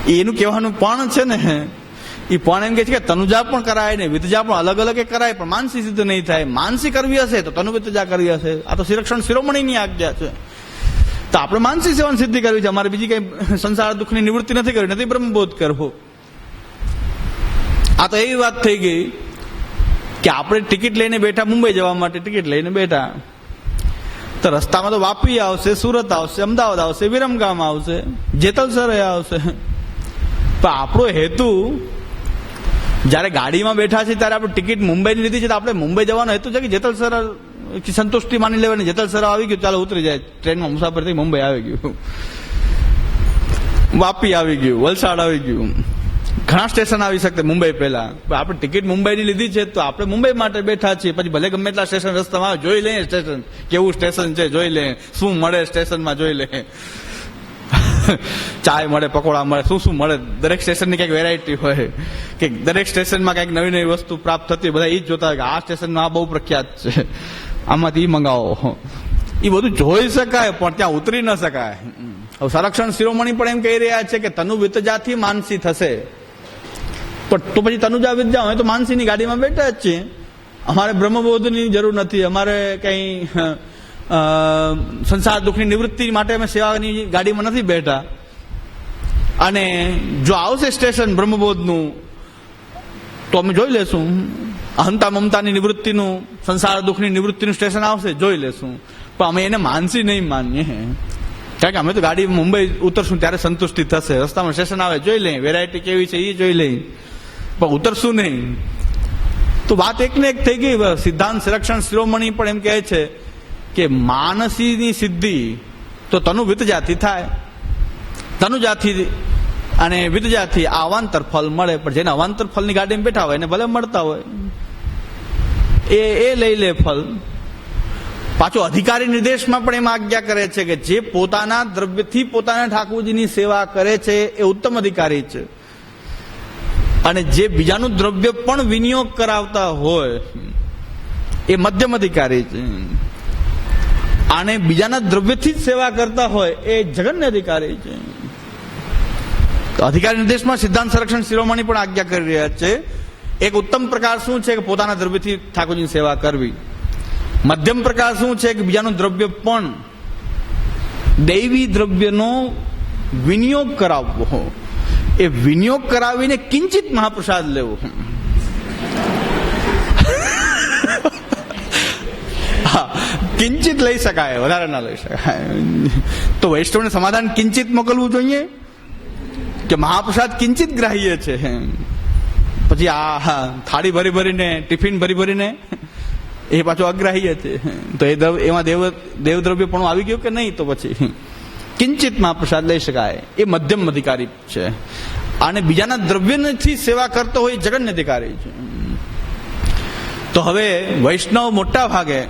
એનું કહેવાનું પણ છે ને, એ પણ એમ કે છે કે તનુજા પણ કરાય ને વિત્તજા પણ અલગ અલગ કરાય, પણ માનસી સિદ્ધ નહીં થાય. માનસી કરવી હશે તો તનુ વિત્તજા કરવી હશે. આ તો સંરક્ષણ શિરોમણીની આજ્ઞા છે. તો આપણે માનસી સેવાની સિદ્ધિ કરવી છે, અમારે બીજી કઈ સંસાર દુઃખની નિવૃત્તિ નથી કરવી, નથી બ્રહ્મબોધ કરવો. આ તો એવી વાત થઈ ગઈ કે આપણે ટિકિટ લઈને બેઠા, મુંબઈ જવા માટે ટિકિટ લઈને બેઠા, તો રસ્તામાં તો વાપી આવશે, સુરત આવશે, અમદાવાદ આવશે, વિરમગામ આવશે, જેતલસર આવશે. પણ આપણો હેતુ, જયારે ગાડીમાં બેઠા છે ત્યારે આપણે ટિકિટ મુંબઈની લીધી છે, તો આપણે મુંબઈ જવાનો હેતુ છે કે જેતલસર સંતુષ્ટિ માની લેવાની, જેતલસર આવી ગયું ચાલો ઉતરી જાય, ટ્રેનમાં મુસાફર થઈ મુંબઈ આવી ગયું, વાપી આવી ગયું, વલસાડ આવી ગયું, ઘણા સ્ટેશન આવી શકે મુંબઈ પહેલા. આપણે ટિકિટ મુંબઈની લીધી છે તો આપણે મુંબઈ માટે બેઠા છીએ. પછી ભલે ગમે એટલા સ્ટેશન રસ્તામાં જોઈ લઈએ, સ્ટેશન કેવું સ્ટેશન છે જોઈ લે, શું મળે સ્ટેશનમાં જોઈ લે, ચાય મળે, પકોડા મળે, શું મળે. દરેક સ્ટેશનની કંઈક વેરાયટી હોય, કે દરેક સ્ટેશનમાં કંઈક નવી નવી વસ્તુ પ્રાપ્ત થતી. બધા એ જ જોતા હોય કે આ સ્ટેશનમાં આ બહુ પ્રખ્યાત છે, આમાંથી મંગાવો. એ બધું જોઈ શકાય પણ ત્યાં ઉતરી ન શકાય. હવે સંરક્ષણ શિરોમણી પણ એમ કહી રહ્યા છે કે તનુ વિત્તજાથી માનસી થશે, પણ તો પછી તનુજા વિત્તજા હોય તો માનસીની ગાડીમાં બેઠા જ છીએ. અમારે બ્રહ્મબોધની જરૂર નથી, અમારે કંઈ સંસાર દુઃખની નિવૃત્તિ માટે અમે સેવાની ગાડીમાં નથી બેઠા. અને જો આવશે સ્ટેશન બ્રહ્મબોધનું તો અમે જોઈ લેશું, અહંતા મમતાની નિવૃત્તિનું, સંસાર દુઃખની નિવૃત્તિનું સ્ટેશન આવશે જોઈ લેશું. પણ અમે એને માનસી નહીં માનીએ, કારણ કે અમે તો ગાડી મુંબઈ ઉતરશું ત્યારે સંતુષ્ટિ થશે. રસ્તામાં સ્ટેશન આવે જોઈ લઈએ, વેરાયટી કેવી છે એ જોઈ લઈએ, પણ ઉતરશું નહીં. તો વાત એકને એક થઈ ગઈ. સિદ્ધાંત સંરક્ષણ શિરોમણી પણ એમ કહે છે કે માનસીની સિદ્ધિ તો તનુ વિતજાથી થાય, તનુજાથી અને વિતજાથી અવાંતર ફળ મળે. પણ જેને અવાંતર ફળની ગાડીમાં બેઠા હોય એને ભલે મળતા હોય, એ લઈ લે ફળ. પાછો અધિકારી નિર્દેશમાં પણ એમાં આજ્ઞા કરે છે કે જે પોતાના દ્રવ્યથી પોતાના ઠાકોરજીની સેવા કરે છે એ ઉત્તમ અધિકારી છે, અને જે બીજાનું દ્રવ્ય પણ વિનિયોગ કરાવતા હોય એ મધ્યમ અધિકારી છે, અને બીજાના દ્રવ્યથી જ સેવા કરતા હોય એ જઘન્ય અધિકારી છે. તો અધિકારી નિર્દેશમાં સિદ્ધાંત સંરક્ષણ શિરોમણી પણ આજ્ઞા કરી રહ્યા છે. એક ઉત્તમ પ્રકાર શું છે કે પોતાના દ્રવ્યથી ઠાકોરજીની સેવા કરવી. મધ્યમ પ્રકાર શું છે કે બીજાનું દ્રવ્ય પણ દૈવી દ્રવ્યનો વિનિયોગ કરાવવો, એ વિનિયોગ કરાવીને કિંચિત મહાપ્રસાદ લેવો. કિંચિત લઈ શકાય, વધારે ના લઈ શકાય. તો વૈષ્ણવને સમાધાન કિંચિત મોકલવું જોઈએ કે મહાપ્રસાદ કિંચિત ગ્રાહ્ય છે. પછી આ થાળી ભરી ભરીને, ટિફિન ભરી ભરીને એ પાછું અગ્રાહ્ય છે. તો એમાં દેવદ્રવ્ય પણ આવી ગયું કે નહીં? તો પછી કિંચિત મહાપ્રસાદ લઈ શકાય, એ મધ્યમ અધિકારી છે. અને બીજાના દ્રવ્યથી સેવા કરતો હોય જગન્ય અધિકારી છે. તો હવે વૈષ્ણવ મોટા ભાગે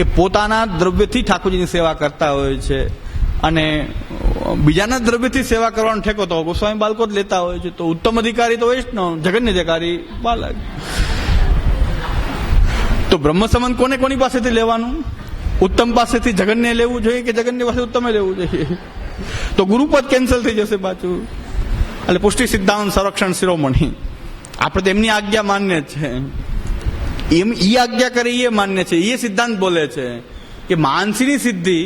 એ પોતાના દ્રવ્યથી ઠાકોરજીની સેવા કરતા હોય છે, અને બીજાના દ્રવ્યથી સેવા કરવાનો ઠેકો તો ગોસ્વામી બાળકો જ લેતા હોય છે. તો ઉત્તમ અધિકારી તો વૈષ્ણવ, જગન્ય અધિકારી બાલક. તો બ્રહ્મ સંબંધ કોને કોની પાસેથી લેવાનું? ઉત્તમ પાસેથી જગન્ય લેવું જોઈએ કે જગન્ય પાસે ઉત્તમે લેવું જોઈએ? તો ગુરુપદ કેન્સલ થઈ જશે પાછું. એટલે પુષ્ટિ સિદ્ધાંત સંરક્ષણ શિરોમણી આપણે તો એમની આજ્ઞા માન્ય છે, એમ ઈ આજ્ઞા કરે એ માન્ય છે. એ સિદ્ધાંત બોલે છે કે માનસીની સિદ્ધિ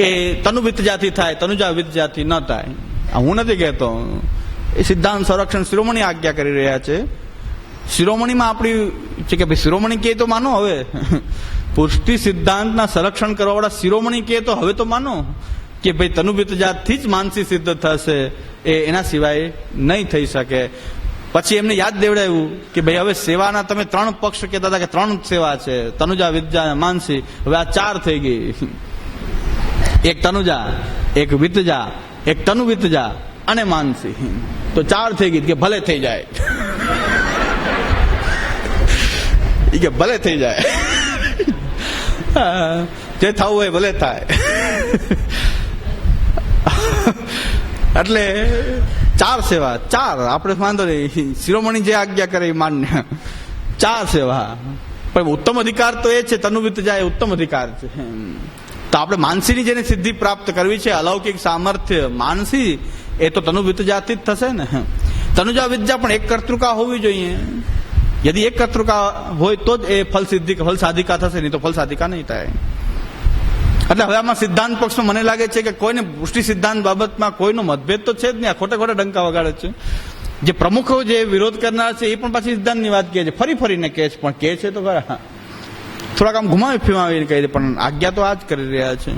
એ તનુ વિતજાથી થાય, તનુજા વિતજાથી ન થાય. હું નથી કહેતો, એ સિદ્ધાંત સંરક્ષણ શિરોમણી આજ્ઞા કરી રહ્યા છે. શિરોમણીમાં આપણી છે કે ભાઈ શિરોમણી કહે તો માનો. હવે પુષ્ટિ સિદ્ધાંતના સંરક્ષણ કરવાવાળા શિરોમણી કહે તો હવે તો માનો કે ભાઈ તનુ વિતજાતથી જ માનસી સિદ્ધ થશે, એના સિવાય નહીં થઈ શકે. પછી એમને યાદ દેવડાવ્યું કે ભાઈ હવે સેવાના તમે 3 પક્ષ કહેતા હતા કે 3 સેવા છે, તનુજા, વિતજા, માનસી. હવે આ 4 થઈ ગઈ. એક તનુજા, એક વિતજા, એક તનુ વિતજા અને માનસી. તો 4 થઈ ગઈ કે ભલે થઈ જાય. કે ભલે થઈ જાય, જે થવું હોય ભલે થાય. એટલે 4 સેવા, 4 આપણે વાંધો નહીં. શિરોમણી જે આજ્ઞા કરે એ માન્ય. 4 સેવા. પણ ઉત્તમ અધિકાર તો એ છે, તનુ વિતજા એ ઉત્તમ અધિકાર છે. તો આપણે માનસીની જેને સિદ્ધિ પ્રાપ્ત કરવી છે, અલૌકિક સામર્થ્ય માનસી, એ તો તનુ વિતજાથી જ થશે ને. તનુજા વિદ્યા પણ એક કર્તૃકા હોવી જોઈએ. યદિ એક કર્તૃકા હોય તો જ એ ફલ સાધિકા થશે, નહીં તો ફલ સાધિકા નહીં થાય. એટલે હવે આમાં સિદ્ધાંત પક્ષમાં મને લાગે છે કે કોઈને પુષ્ટિ સિદ્ધાંત બાબતમાં કોઈનો મતભેદ તો છે જ નહીં. ખોટા ખોટા ડંકા વગાડે છે. જે પ્રમુખો જે વિરોધ કરનાર છે એ પણ પાછી સિદ્ધાંતની વાત કહે છે, ફરી ફરીને કહે છે, પણ કહે છે તો ખરા થોડાક આમ ઘુમાવી ફિમાવીને કહે છે, પણ આજ્ઞા તો આ જ કરી રહ્યા છે.